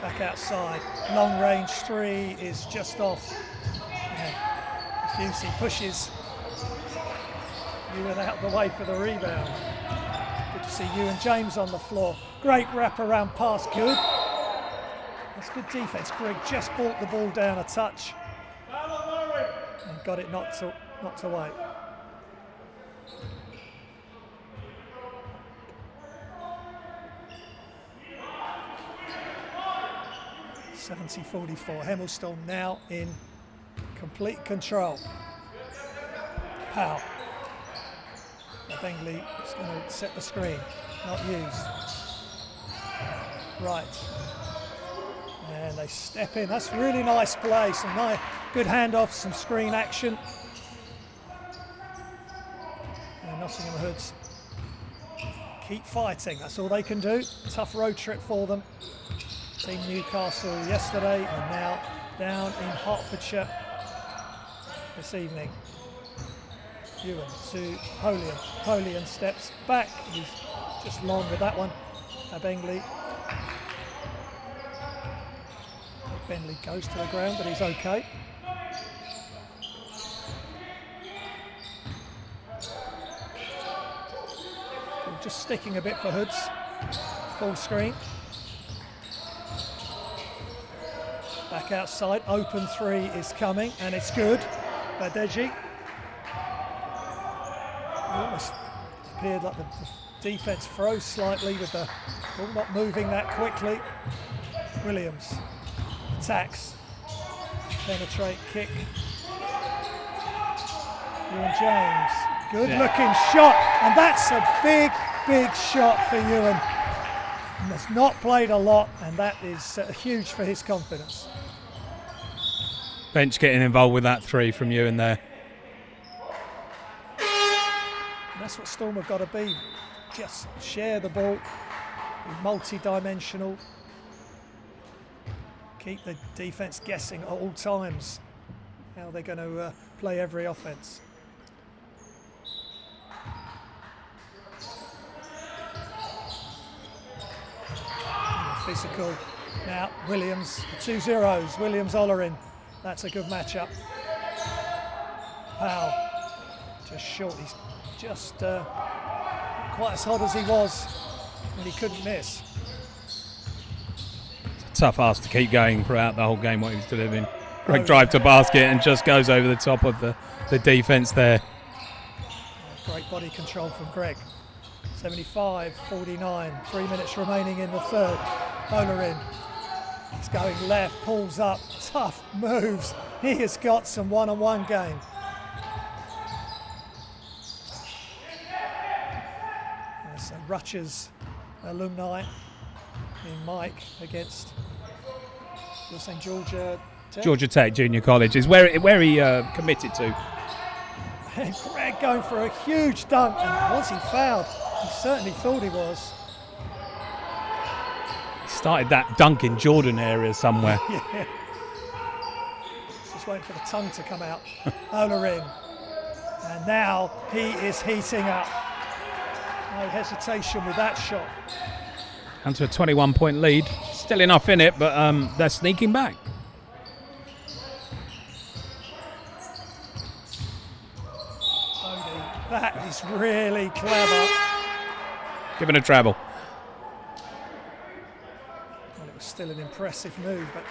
back outside. Long range 3 is just off. Fusey pushes Ewan out the way for the rebound. Good to see Ewan James on the floor. Great wrap-around pass, good. That's good defence. Greg just brought the ball down a touch and got it knocked away. (70-44). Hemel Storm now in complete control. Powell. Bengley is going to set the screen, not used. Right. And they step in. That's really nice play. Some nice, good handoffs, some screen action. And Nottingham Hoods keep fighting. That's all they can do. Tough road trip for them. Team Newcastle yesterday and now down in Hertfordshire this evening. Ewan to Polian. Polian steps back. He's just long with that one. Bengley. Bentley goes to the ground, but he's okay. Just sticking a bit for Hoods. Full screen. Back outside, open 3 is coming, and it's good. Badeji. Almost appeared like the defence froze slightly with the ball not moving that quickly. Williams attacks. Penetrate kick. Ewan James. Good looking shot, and that's a big, big shot for Ewan. And has not played a lot, and that is huge for his confidence. Bench getting involved with that 3 from Ewan there. And that's what Storm have got to be. Just share the ball, be multi-dimensional, keep the defence guessing at all times how they're going to play every offence. Physical. Now Williams, the 2 zeros. Williams Olerin. That's a good matchup. Powell just short. He's just quite as hot as he was when he couldn't miss. Tough ask to keep going throughout the whole game what he was delivering. Great drive to basket and just goes over the top of the defence there. Great body control from Greg. 75-49, 3 minutes remaining in the third. Olerin, he's going left, pulls up, tough moves. He has got some one-on-one game. So Rutgers alumni in Mike against, you're saying Georgia Tech? Georgia Tech Junior College is where he committed to. And Greg going for a huge dunk, and was he fouled? He certainly thought he was. He started that Duncan Jordan area somewhere. Yeah. Just waiting for the tongue to come out. Olerin And now he is heating up. No hesitation with that shot. Down to a 21-point lead. Still enough in it, but they're sneaking back. That is really clever. Given a travel. Well, it was still an impressive move, but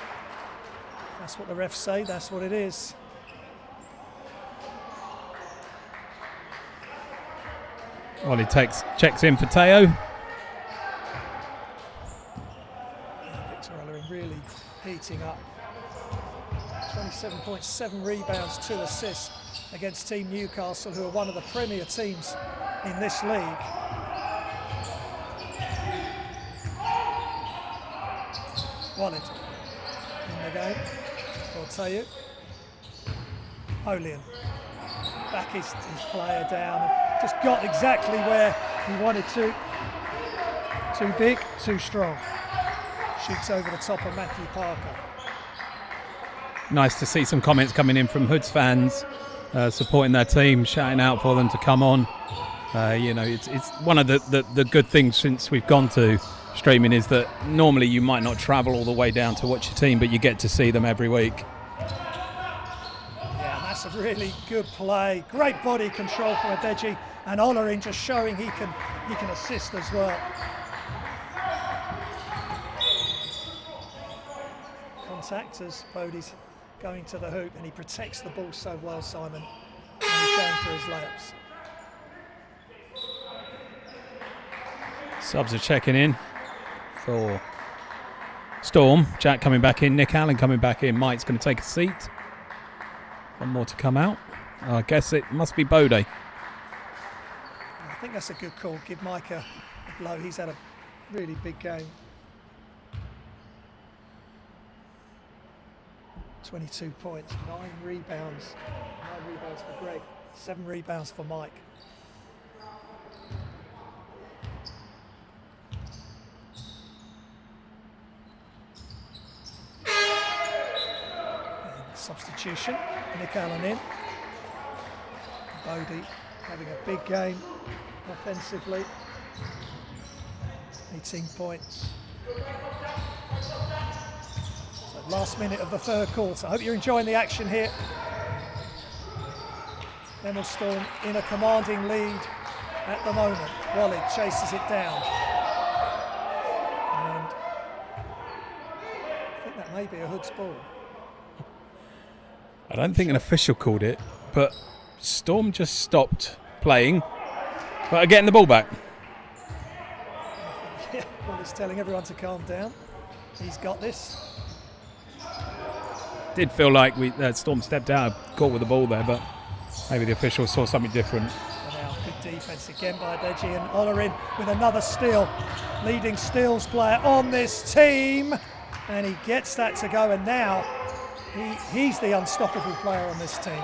that's what the refs say, that's what it is. Well, he checks in for Teo. Victor Ellerin really heating up. 27 points, 7 rebounds, 2 assists against Team Newcastle, who are one of the premier teams in this league. Wallet in the game for Teo. Olian back his player down and just got exactly where he wanted to. Too big, too strong. Shoots over the top of Matthew Parker. Nice to see some comments coming in from Hoods fans supporting their team, shouting out for them to come on. It's one of the good things since we've gone to streaming is that normally you might not travel all the way down to watch your team, but you get to see them every week. Yeah, that's a really good play. Great body control from Adeji, and Ollerin just showing he can assist as well. Contact as Bodie's going to the hoop, and he protects the ball so well, Simon. And he's going for his layups. Subs are checking in for Storm. Jack coming back in, Nick Allen coming back in. Mike's going to take a seat. One more to come out. I guess it must be Bode. I think that's a good call. Give Mike a blow. He's had a really big game. 22 points, 9 rebounds. 9 rebounds for Greg, 7 rebounds for Mike. And substitution, Nick Allen in. Bodie having a big game offensively. 18 points. Last minute of the third quarter. I hope you're enjoying the action here. Hemel Storm in a commanding lead at the moment. Wally chases it down. And I think that may be a Hoods ball. I don't think an official called it, but Storm just stopped playing, but are getting the ball back. Yeah, Wally's telling everyone to calm down. He's got this. Did feel like Storm stepped out, caught with the ball there, but maybe the officials saw something different. And now good defence again by Deji, and Ollerin with another steal, leading steals player on this team, and he gets that to go, and now he's the unstoppable player on this team.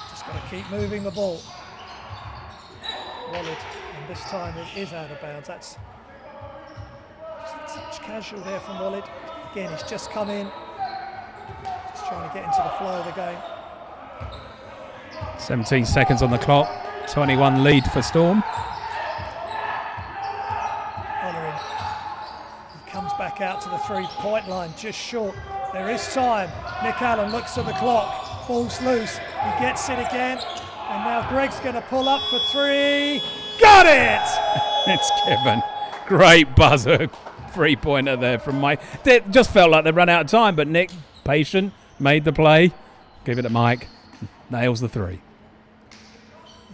Just got to keep moving the ball. Wallet, and this time it is out of bounds. That's just a touch casual there from Wallet. Again, he's just come in, just trying to get into the flow of the game. 17 seconds on the clock, 21 lead for Storm. Ollerin, he comes back out to the three-point line, just short. There is time. Nick Allen looks at the clock, ball's loose, he gets it again. And now Greg's going to pull up for 3. Got it! It's given. Great buzzer. 3-pointer there from Mike. It just felt like they ran out of time, but Nick, patient, made the play. Give it to Mike. Nails the 3.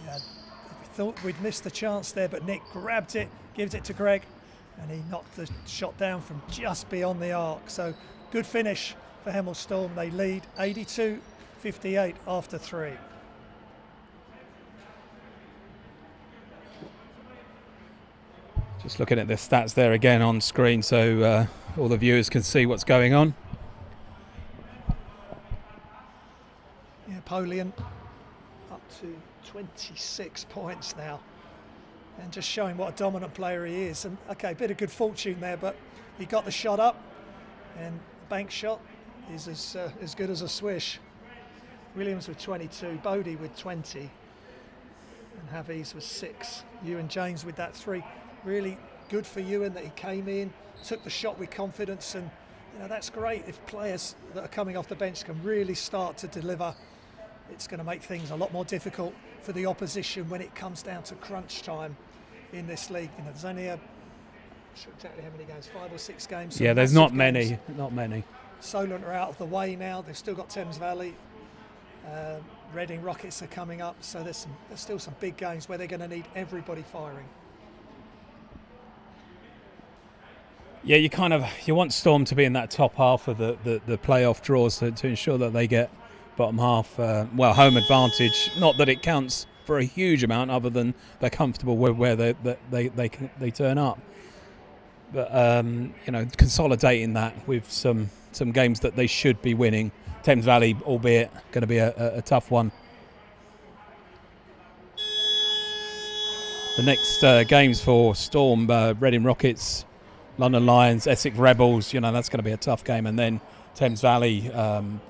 Yeah, we thought we'd missed the chance there, but Nick grabbed it, gives it to Greg, and he knocked the shot down from just beyond the arc. So good finish for Hemel Storm. They lead 82-58 after 3. Just looking at the stats there again on screen so all the viewers can see what's going on. Yeah, Polian up to 26 points now. And just showing what a dominant player he is. And okay, a bit of good fortune there, but he got the shot up, and the bank shot is as good as a swish. Williams with 22, Bodie with 20, and Haviz with 6. Ewan James with that 3. Really good for Ewan that he came in, took the shot with confidence, and that's great if players that are coming off the bench can really start to deliver. It's going to make things a lot more difficult for the opposition when it comes down to crunch time in this league. There's only I'm not sure exactly how many games, 5 or 6 games. Yeah, there's not many. Solent are out of the way now. They've still got Thames Valley. Reading Rockets are coming up, so there's still some big games where they're going to need everybody firing. Yeah, you want Storm to be in that top half of the playoff draws to ensure that they get bottom half. Home advantage. Not that it counts for a huge amount, other than they're comfortable with where they turn up. But consolidating that with some games that they should be winning. Thames Valley, albeit going to be a tough one. The next games for Storm: Reading Rockets, London Lions, Essex Rebels. That's going to be a tough game, and then Thames Valley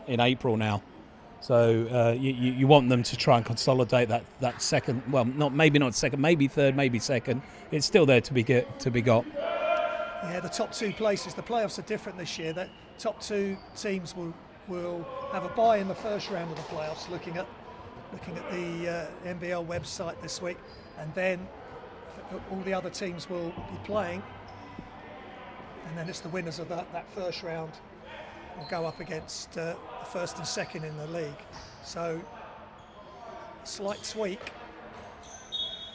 in April now. So you want them to try and consolidate that second. Well, maybe not second, maybe third, maybe second. It's still there to be got. Yeah, the top 2 places. The playoffs are different this year. The top 2 teams will have a bye in the first round of the playoffs. Looking at the NBL website this week, and then all the other teams will be playing, and then it's the winners of that first round will go up against the first and second in the league. So slight tweak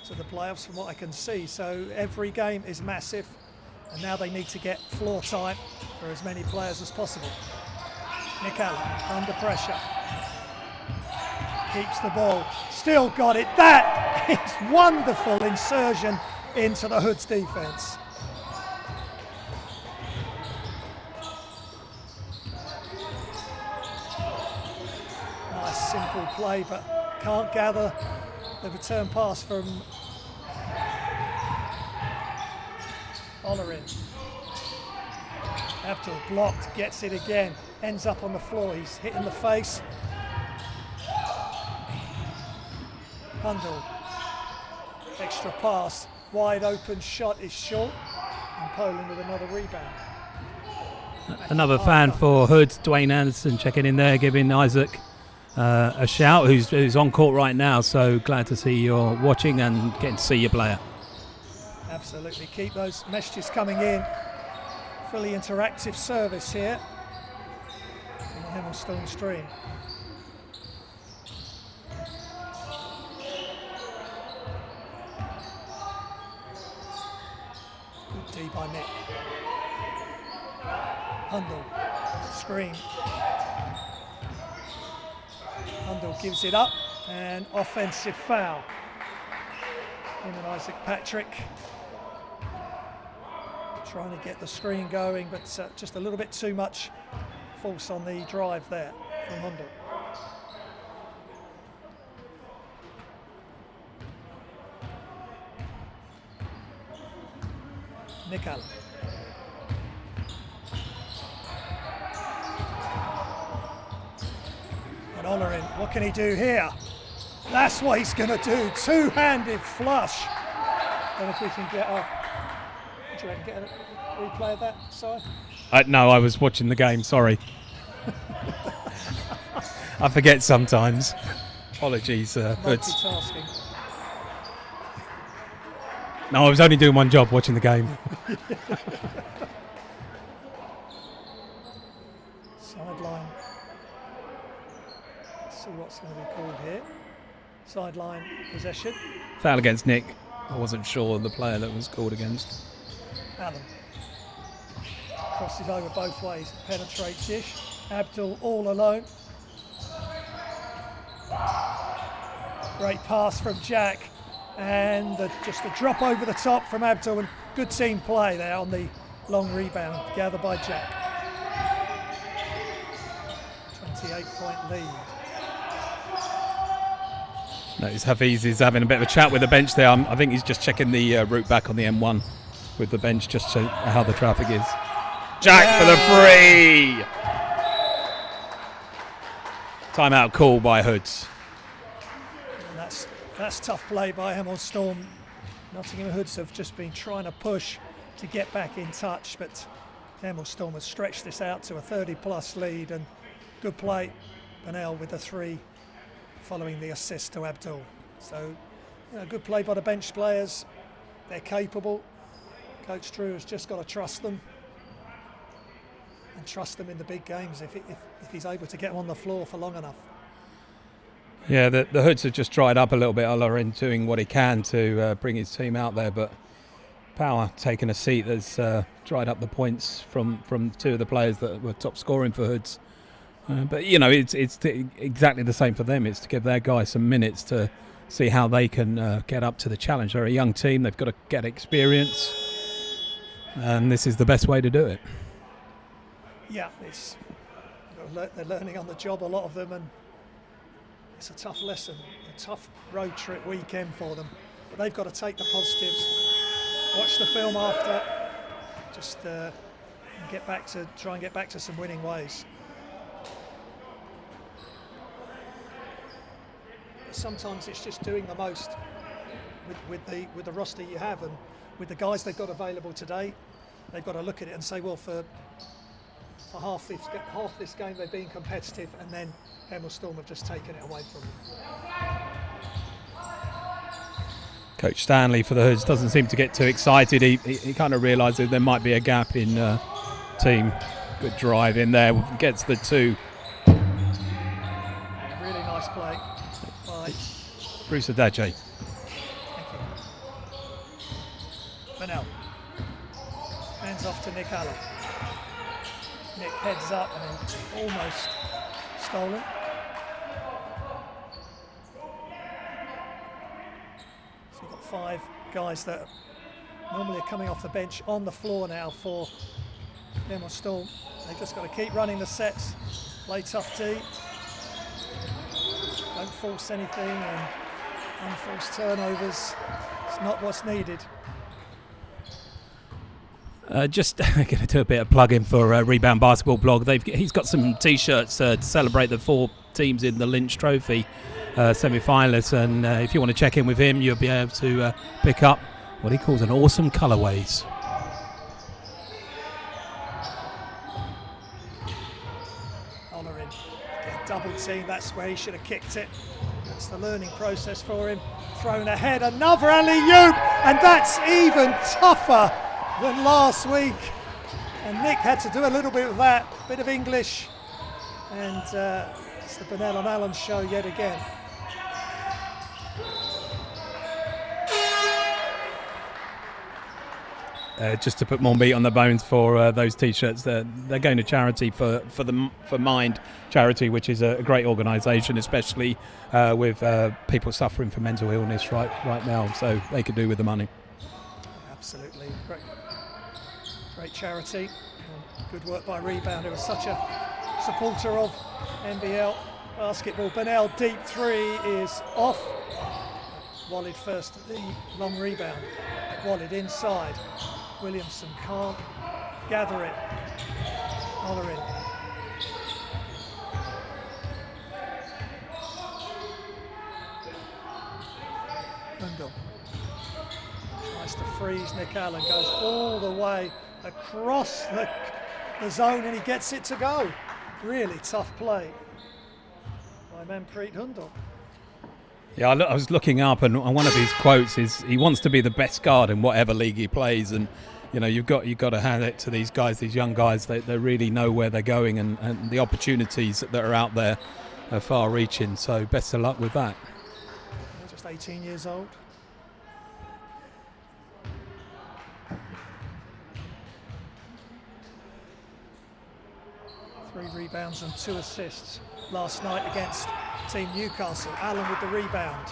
to the playoffs from what I can see. So every game is massive, and now they need to get floor time for as many players as possible. Nick Allen under pressure, keeps the ball, still got it. That is wonderful insertion into the Hoods defence. Nice simple play, but can't gather the return pass from Olerin. Abdul blocked, gets it again, ends up on the floor. He's hit in the face. Hundle, extra pass, wide open shot is short, and Poland with another rebound. Another fan for Hoods, Dwayne Anderson, checking in there, giving Isaac a shout, who's on court right now. So glad to see you're watching and getting to see your player. Absolutely, keep those messages coming in. Fully interactive service here in the Hemel Storm stream. Good D by Nick. Hundle, screen. Hundle gives it up, and offensive foul. Him and Isaac Patrick trying to get the screen going, but just a little bit too much force on the drive there from Hundle. Nick Allen. And Olerin, what can he do here? That's what he's going to do. Two-handed flush. And if we can get a... Do you reckon get a replay of that, Si? No, I was watching the game, sorry. I forget sometimes. Apologies, Hoods. Multitasking. No, I was only doing one job, watching the game. Sideline. Let's see what's going to be called here. Sideline possession. Foul against Nick. I wasn't sure of the player that was called against. Allen crosses over both ways, penetrates ish. Abdul all alone. Great pass from Jack, and just a drop over the top from Abdul, and good team play there on the long rebound gathered by Jack. 28-point lead. Notice Hafiz is having a bit of a chat with the bench there. I think he's just checking the route back on the M1 with the bench, just to how the traffic is. Jack for the free. Timeout call by Hoods. And that's tough play by Hemel Storm. Nottingham Hoods have just been trying to push to get back in touch, but Hemel Storm has stretched this out to a 30-plus lead, and good play. Burnell with the 3 following the assist to Abdul. So, good play by the bench players. They're capable. Coach Drew has just got to trust them, and trust them in the big games if he's able to get them on the floor for long enough. Yeah, the Hoods have just dried up a little bit. Olarin doing what he can to bring his team out there, but Power taking a seat has dried up the points from 2 of the players that were top scoring for Hoods. But it's exactly the same for them. It's to give their guys some minutes to see how they can get up to the challenge. They're a young team. They've got to get experience, and this is the best way to do it. Yeah, they're learning on the job, a lot of them, and it's a tough lesson, a tough road trip weekend for them. But they've got to take the positives, watch the film after, just try and get back to some winning ways. But sometimes it's just doing the most with the roster you have, and with the guys they've got available today. They've got to look at it and say, well, for half this game they've been competitive, and then Hemel Storm have just taken it away from them. Coach Stanley for the Hoods doesn't seem to get too excited. He kind of realises there might be a gap in team. Good drive in there, gets the 2. Really nice play by Bruce Adaje. Thank you. Burnell. Hands off to Nick Allen. Nick heads up and almost stolen. So we've got 5 guys that normally are coming off the bench on the floor now for Hemel Storm. They've just got to keep running the sets, play tough D, don't force anything, and unforced turnovers. It's not what's needed. Just going to do a bit of plug-in for Rebound Basketball Blog. He's got some T-shirts to celebrate the 4 teams in the Lynch Trophy semi-finalists, and if you want to check in with him, you'll be able to pick up what he calls an awesome colourways. Olarin, get double team, that's where he should have kicked it. That's the learning process for him. Thrown ahead, another alley-oop, and that's even tougher than last week. And Nick had to do a little bit of that, bit of English, and it's the Burnell and Allen show yet again. Just to put more meat on the bones for those T-shirts, they're going to charity for Mind Charity, which is a great organisation, especially with people suffering from mental illness right now. So they could do with the money. Absolutely, great charity. Good work by Rebound, who was such a supporter of NBL basketball. Burnell deep 3 is off. Walid first at the long rebound. Walid inside. Williamson can't gather it. Olarin. Rundle tries to freeze Nick Allen, goes all the way across the zone, and he gets it to go. Really tough play by Manpreet Hundal. Yeah, I was looking up, and one of his quotes is he wants to be the best guard in whatever league he plays, and you've got to hand it to these guys, these young guys. They really know where they're going, and the opportunities that are out there are far-reaching. So best of luck with that. Just 18 years old. Three rebounds and 2 assists last night against Team Newcastle. Allen with the rebound.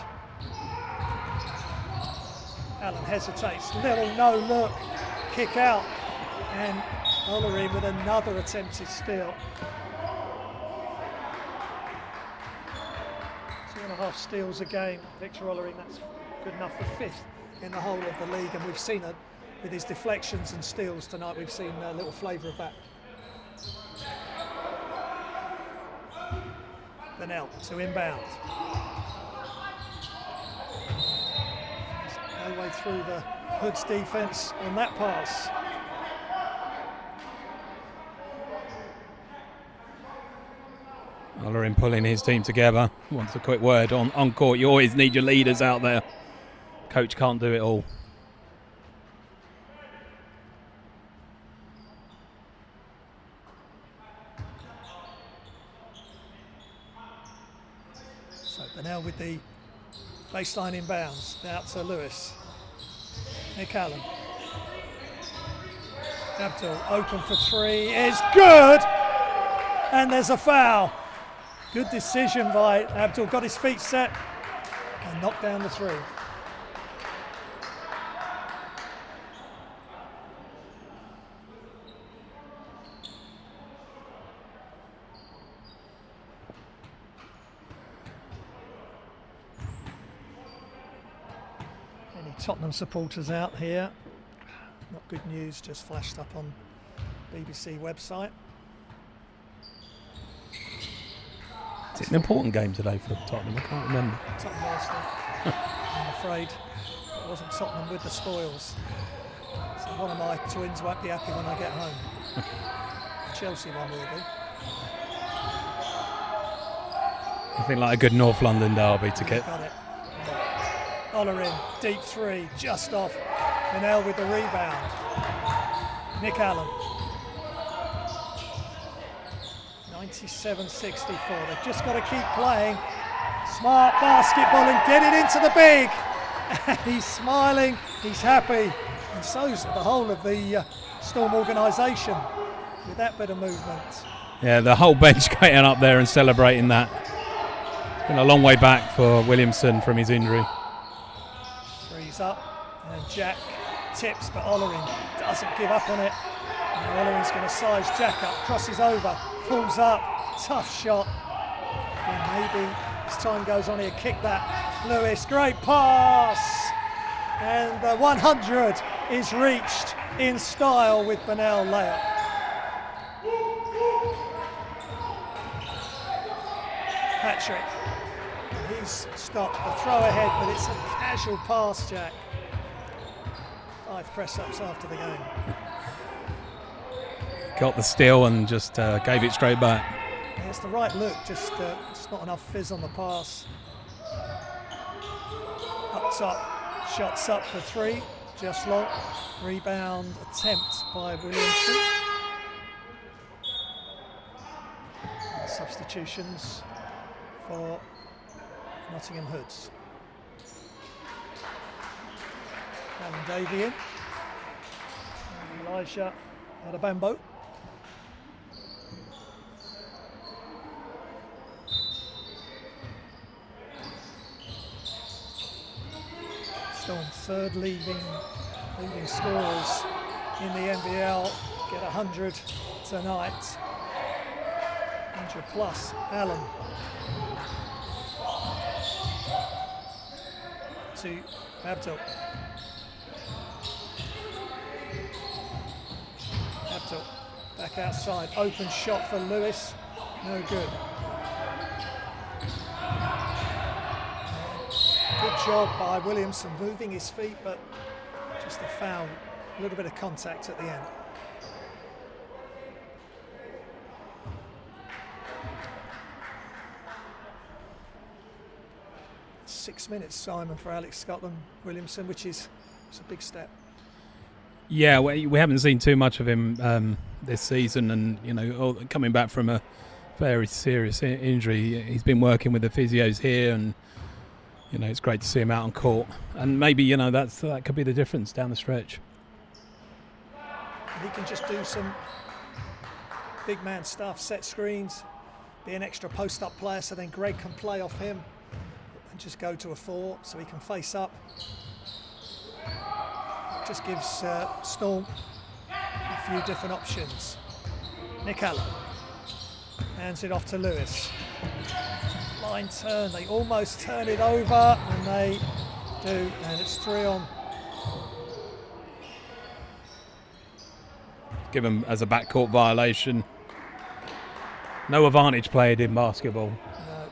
Allen hesitates, little no look, kick out, and Olarin with another attempted steal. 2.5 steals a game. Victor Olarin, that's good enough for 5th in the whole of the league, and we've seen with his deflections and steals tonight. We've seen a little flavour of that. Hemel to inbound. No way through the Hoods defence on that pass. Olerin pulling his team together. Wants a quick word on court. You always need your leaders out there. Coach can't do it all. So Hemel with the baseline inbounds. Out to Lewis. Nick Allen. Abdul open for three is good, and there's a foul. Good decision by Abdul, got his feet set and knocked down the three. Any Tottenham supporters out here? Not good news, just flashed up on BBC website. Is it an important game today for Tottenham? I can't remember. Tottenham Arsenal. I'm afraid it wasn't Tottenham with the spoils. So one of my twins won't be happy when I get home. The Chelsea one will be. I think like a good North London derby ticket. Got it. Olerin, deep three, just off. Hemel with the rebound. Nick Allen. 97-64. They've just got to keep playing. Smart basketball and get it into the big. He's smiling, he's happy, and so's the whole of the Storm organisation with that bit of movement. Yeah, the whole bench getting up there and celebrating that. It's been a long way back for Williamson from his injury. Three's up, and Jack tips, but Olerin doesn't give up on it. And Ollerin's going to size Jack up, crosses over, pulls up, tough shot. And maybe as time goes on, he'll kick that. Lewis, great pass, and the 100 is reached in style with Hemel layup. Patrick, he's stopped the throw ahead, but it's a casual pass, Jack. 5 press-ups after the game. Got the steal and just gave it straight back. Yeah, it's the right look, just it's not enough fizz on the pass. Up top, shots up for 3, just long. Rebound attempt by Williamson. And substitutions for Nottingham Hoods. Alan Davey in. And Elijah Adabambo. Storm third leading scorers in the NBL, get 100 tonight. 100 plus. Allen to Abdul. Abdul back outside, open shot for Lewis, no good. Good job by Williamson moving his feet, but just a foul, a little bit of contact at the end. Six minutes, Simon, for Alex Scotland Williamson, which is it's a big step. Yeah, we haven't seen too much of him this season, and coming back from a very serious injury, he's been working with the physios here, and it's great to see him out on court, and maybe that could be the difference down the stretch. He can just do some big man stuff, set screens, be an extra post-up player, so then Greg can play off him and just go to a 4 so he can face up. Just gives Storm a few different options. Nick Allen hands it off to Lewis. Line turn, they almost turn it over, and they do, and it's 3 on given as a backcourt violation. No advantage played in basketball. No.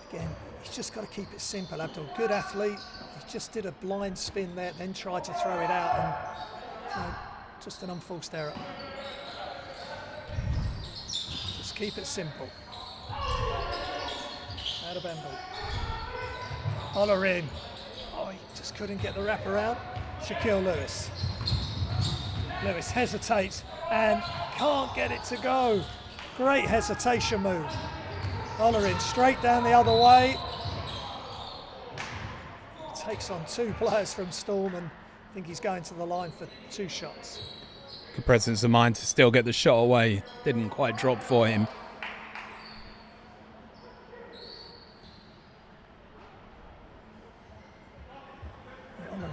Again, he's just got to keep it simple, Abdul. Good athlete. He just did a blind spin there, then tried to throw it out, and just an unforced error. Just keep it simple. Out of Hemel. Oller in. Oh, he just couldn't get the wrap around. Shaquille Lewis. Lewis hesitates and can't get it to go. Great hesitation move. Oller in, straight down the other way. Takes on 2 players from Storm, and I think he's going to the line for 2 shots. Good presence of mind to still get the shot away. Didn't quite drop for him.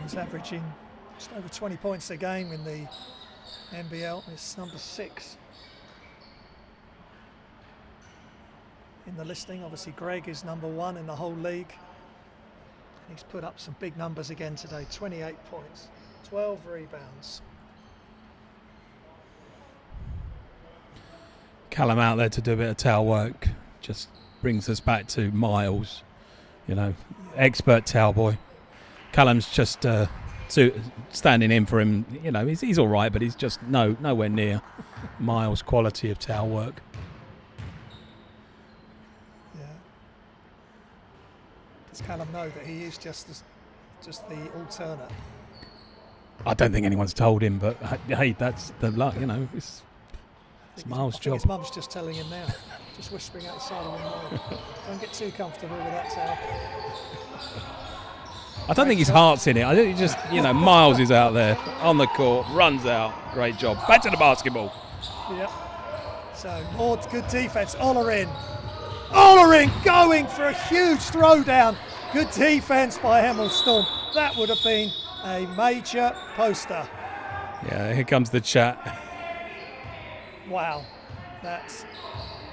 He's averaging just over 20 points a game in the NBL. It's number 6 in the listing. Obviously, Greg is number 1 in the whole league. He's put up some big numbers again today. 28 points, 12 rebounds. Callum out there to do a bit of towel work. Just brings us back to Miles. Expert towel boy. Callum's just standing in for him. He's all right, but he's just nowhere near Miles' quality of towel work. Yeah. Does Callum know that he is just the alternate? I don't think anyone's told him, but hey, that's the luck. It's Miles' job. His mum's just telling him now, just whispering outside of him. Don't get too comfortable with that towel. I don't think his heart's in it. I think he just, Miles is out there on the court, runs out. Great job. Back to the basketball. Yep. So, more good defense. Oller in. Oller in going for a huge throwdown. Good defense by Hemel Storm. That would have been a major poster. Yeah, here comes the chat. Wow. That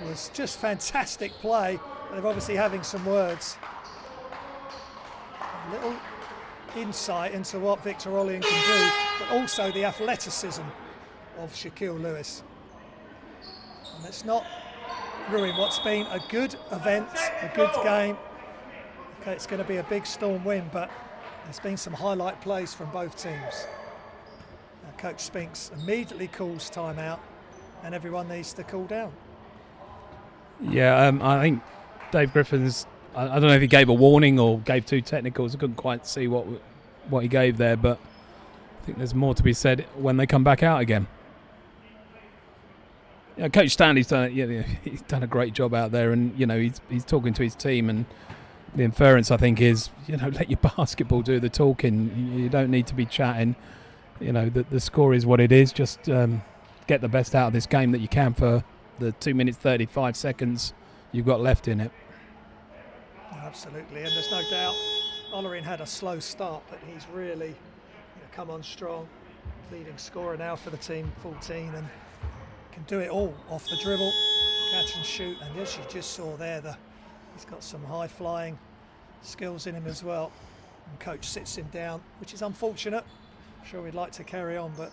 was just fantastic play. They're obviously having some words. A little insight into what Victor Olien can do, but also the athleticism of Shaquille Lewis. And let's not ruin what's been a good event, a good game. Okay, it's going to be a big Storm win, but there's been some highlight plays from both teams. Now, Coach Spinks immediately calls timeout, and everyone needs to cool down. Yeah, I think Dave Griffin's. I don't know if he gave a warning or gave 2 technicals. I couldn't quite see what he gave there, but I think there's more to be said when they come back out again. Coach Stanley's he's done a great job out there, and he's talking to his team, and the inference I think is let your basketball do the talking. You don't need to be chatting. The score is what it is. Just get the best out of this game that you can for the 2 minutes 35 seconds you've got left in it. Absolutely, and there's no doubt Oller in had a slow start, but he's really come on strong. Leading scorer now for the team, 14, and can do it all off the dribble, catch and shoot. And as you just saw there, he's got some high-flying skills in him as well. And coach sits him down, which is unfortunate. I'm sure we'd like to carry on, but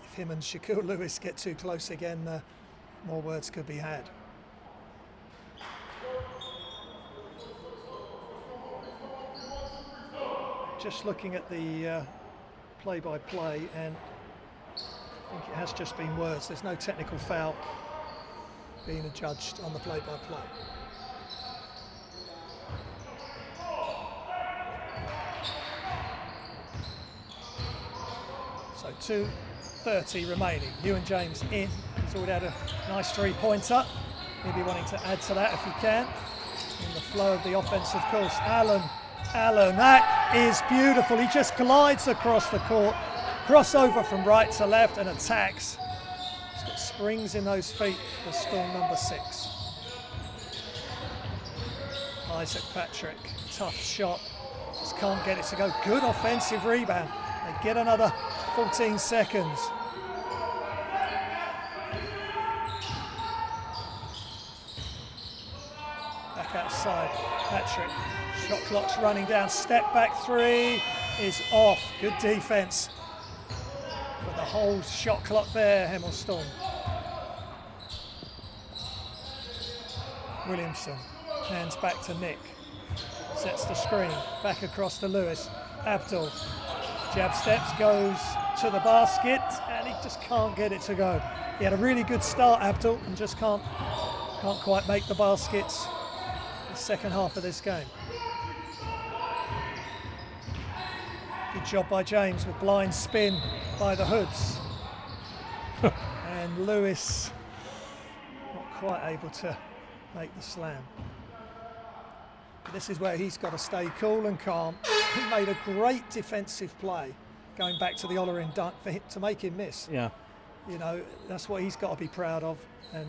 if him and Shaquille Lewis get too close again, more words could be had. Just looking at the play-by-play, and I think it has just been words. There's no technical foul being adjudged on the play-by-play. So 2:30 remaining. Ewan James in. He's already had a nice 3-pointer. He'll be wanting to add to that if he can. In the flow of the offense, of course. Allen, that is beautiful. He just glides across the court, crossover from right to left and attacks. He's got springs in those feet for Storm number 6. Isaac Patrick, tough shot, just can't get it to go. Good offensive rebound. They get another 14 seconds. Back outside, Patrick. Shot clock's running down, step back 3, is off. Good defence. But the whole shot clock there, Hemel Storm. Williamson hands back to Nick. Sets the screen. Back across to Lewis. Abdul. Jab steps, goes to the basket, and he just can't get it to go. He had a really good start, Abdul, and just can't quite make the baskets the second half of this game. Good job by James with blind spin by the Hoods. And Lewis not quite able to make the slam. This is where he's got to stay cool and calm. He made a great defensive play going back to the Ollerin dunk for him to make him miss. Yeah. You know, that's what he's got to be proud of. And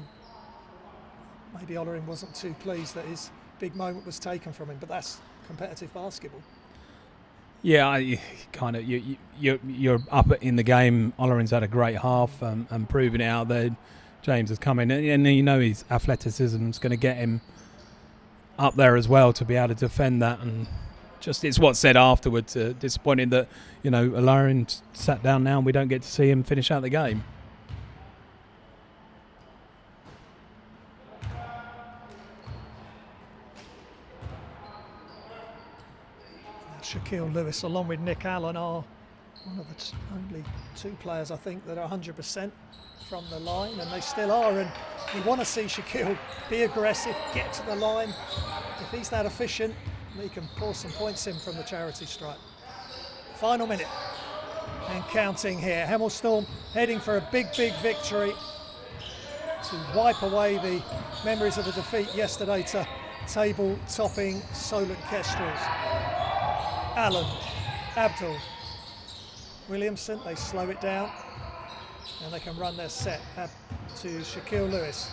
maybe Ollerin wasn't too pleased that his big moment was taken from him, but that's competitive basketball. Yeah, you're up in the game. Ollerin's had a great half and proving it out there. James has come in, and you know his athleticism is going to get him up there as well to be able to defend that. And just it's what's said afterwards. Disappointing that Ollerin sat down now and we don't get to see him finish out the game. Shaquille Lewis along with Nick Allen are one of the only two players I think that are 100% from the line, and they still are, and we want to see Shaquille be aggressive, get to the line. If he's that efficient, he can pour some points in from the charity stripe. Final minute and counting here. Hemel Storm heading for a big victory to wipe away the memories of the defeat yesterday to table-topping Solent Kestrels. Allen, Abdul, Williamson, they slow it down and they can run their set to Shaquille Lewis.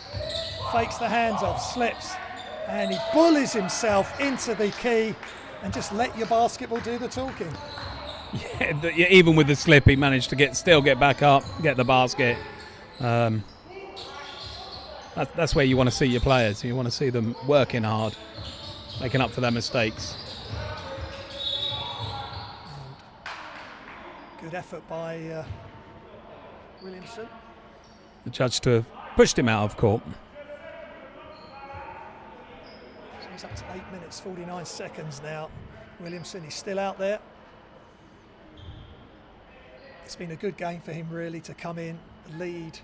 Fakes the hands off, slips, and he bullies himself into the key, and just let your basketball do the talking. Yeah, even with the slip, he managed to still get back up, get the basket. That's where you want to see your players. You want to see them working hard, making up for their mistakes. Good effort by Williamson. The judge to have pushed him out of court. So he's up to 8 minutes, 49 seconds now. Williamson, he's still out there. It's been a good game for him really to come in. The lead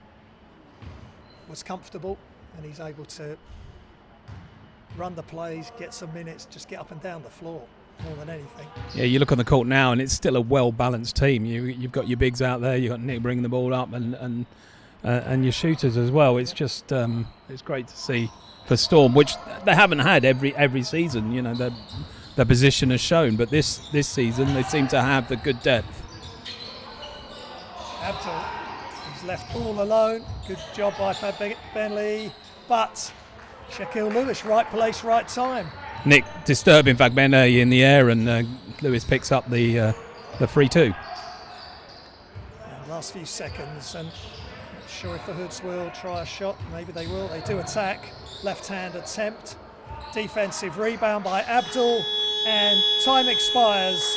was comfortable and he's able to run the plays, get some minutes, just get up and down the floor more than anything. Yeah, you look on the court now and it's still a well-balanced team. You've got your bigs out there, you've got Nick bringing the ball up and your shooters as well. It's just it's great to see for Storm, which they haven't had every season. You know, their position has shown, but this season they seem to have the good depth. Abdul, he's left all alone. Good job by Fab Benley, but Shaquille Lewis, right place, right time. Nick disturbing Fab Benley in the air, and Lewis picks up the free two. And last few seconds, and not sure if the Hoods will try a shot. Maybe they will. They do attack. Left-hand attempt. Defensive rebound by Abdul, and time expires.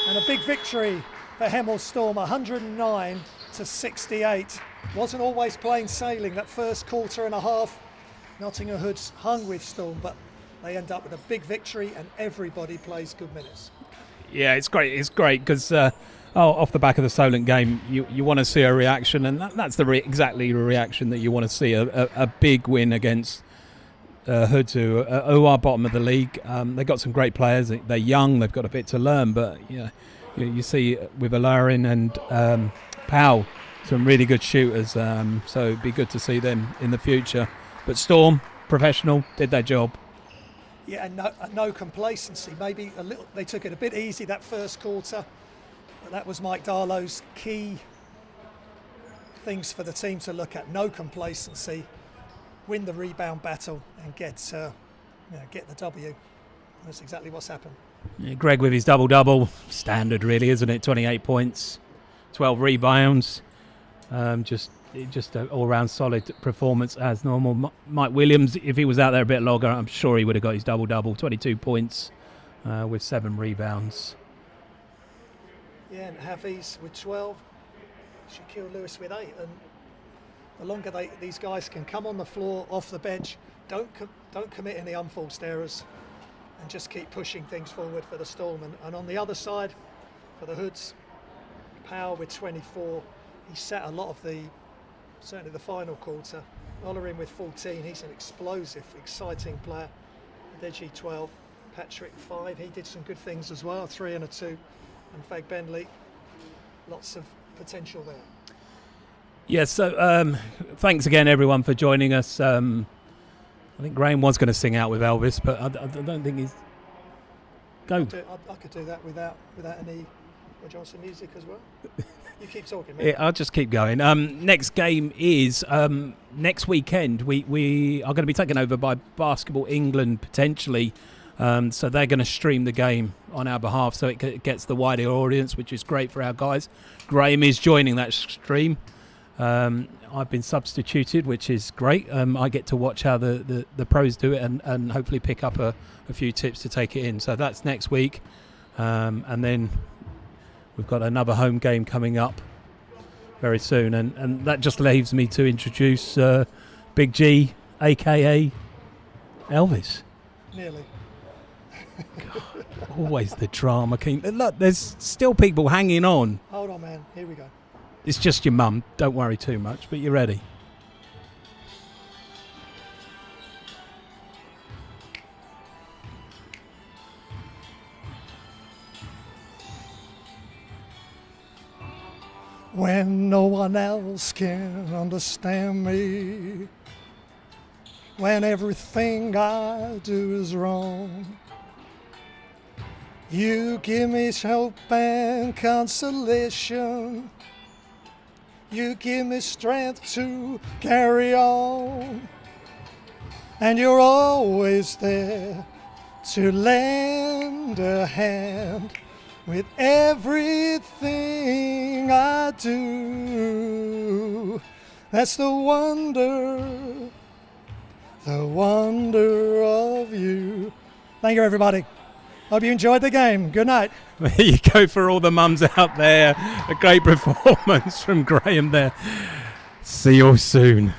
And a big victory for Hemel Storm, 109-68. Wasn't always plain sailing that first quarter and a half. Nottingham Hoods hung with Storm, but they end up with a big victory and everybody plays good minutes. Yeah, it's great. It's great because off the back of the Solent game, you want to see a reaction, and that's exactly the reaction that you want to see. A big win against Hoods, who are bottom of the league. They've got some great players. They're young. They've got a bit to learn, but you see with Ollerin and Powell, some really good shooters. So it'd be good to see them in the future. But Storm, professional, did their job. Yeah, and no complacency. Maybe a little. They took it a bit easy that first quarter. But that was Mike Darlow's key things for the team to look at. No complacency, win the rebound battle, and get the W. That's exactly what's happened. Yeah, Greg with his double-double, standard really, isn't it? 28 points, 12 rebounds. Just an all-round solid performance as normal. Mike Williams, if he was out there a bit longer, I'm sure he would have got his double-double. 22 points with 7 rebounds. Yeah, and Hafiz with 12. Shaquille Lewis with 8. And the longer these guys can come on the floor, off the bench, don't commit any unforced errors, and just keep pushing things forward for the Storm. And on the other side, for the Hoods, Powell with 24. He sat a lot of certainly the final quarter. Ollerin with 14. He's an explosive, exciting player. Deji 12. Patrick 5. He did some good things as well. 3 and a 2. And Fag Benley. Lots of potential there. Yes, so thanks again everyone for joining us. I think Graham was going to sing out with Elvis, but I don't think he's... Go. I could do that without any Johnson music as well. You keep talking, man. Yeah, I'll just keep going. Next game is next weekend. We are going to be taken over by Basketball England potentially. So they're going to stream the game on our behalf, so it gets the wider audience, which is great for our guys. Graham is joining that stream. I've been substituted, which is great. I get to watch how the pros do it and hopefully pick up a few tips to take it in. So that's next week. And then we've got another home game coming up very soon. And that just leaves me to introduce Big G, a.k.a. Elvis. Nearly. God, always the drama king. Look, there's still people hanging on. Hold on, man. Here we go. It's just your mum. Don't worry too much, but you're ready. When no one else can understand me, when everything I do is wrong, you give me hope and consolation. You give me strength to carry on, and you're always there to lend a hand with everything I do. That's the wonder of you. Thank you, everybody. Hope you enjoyed the game. Good night. There you go for all the mums out there. A great performance from Graham there. See you all soon.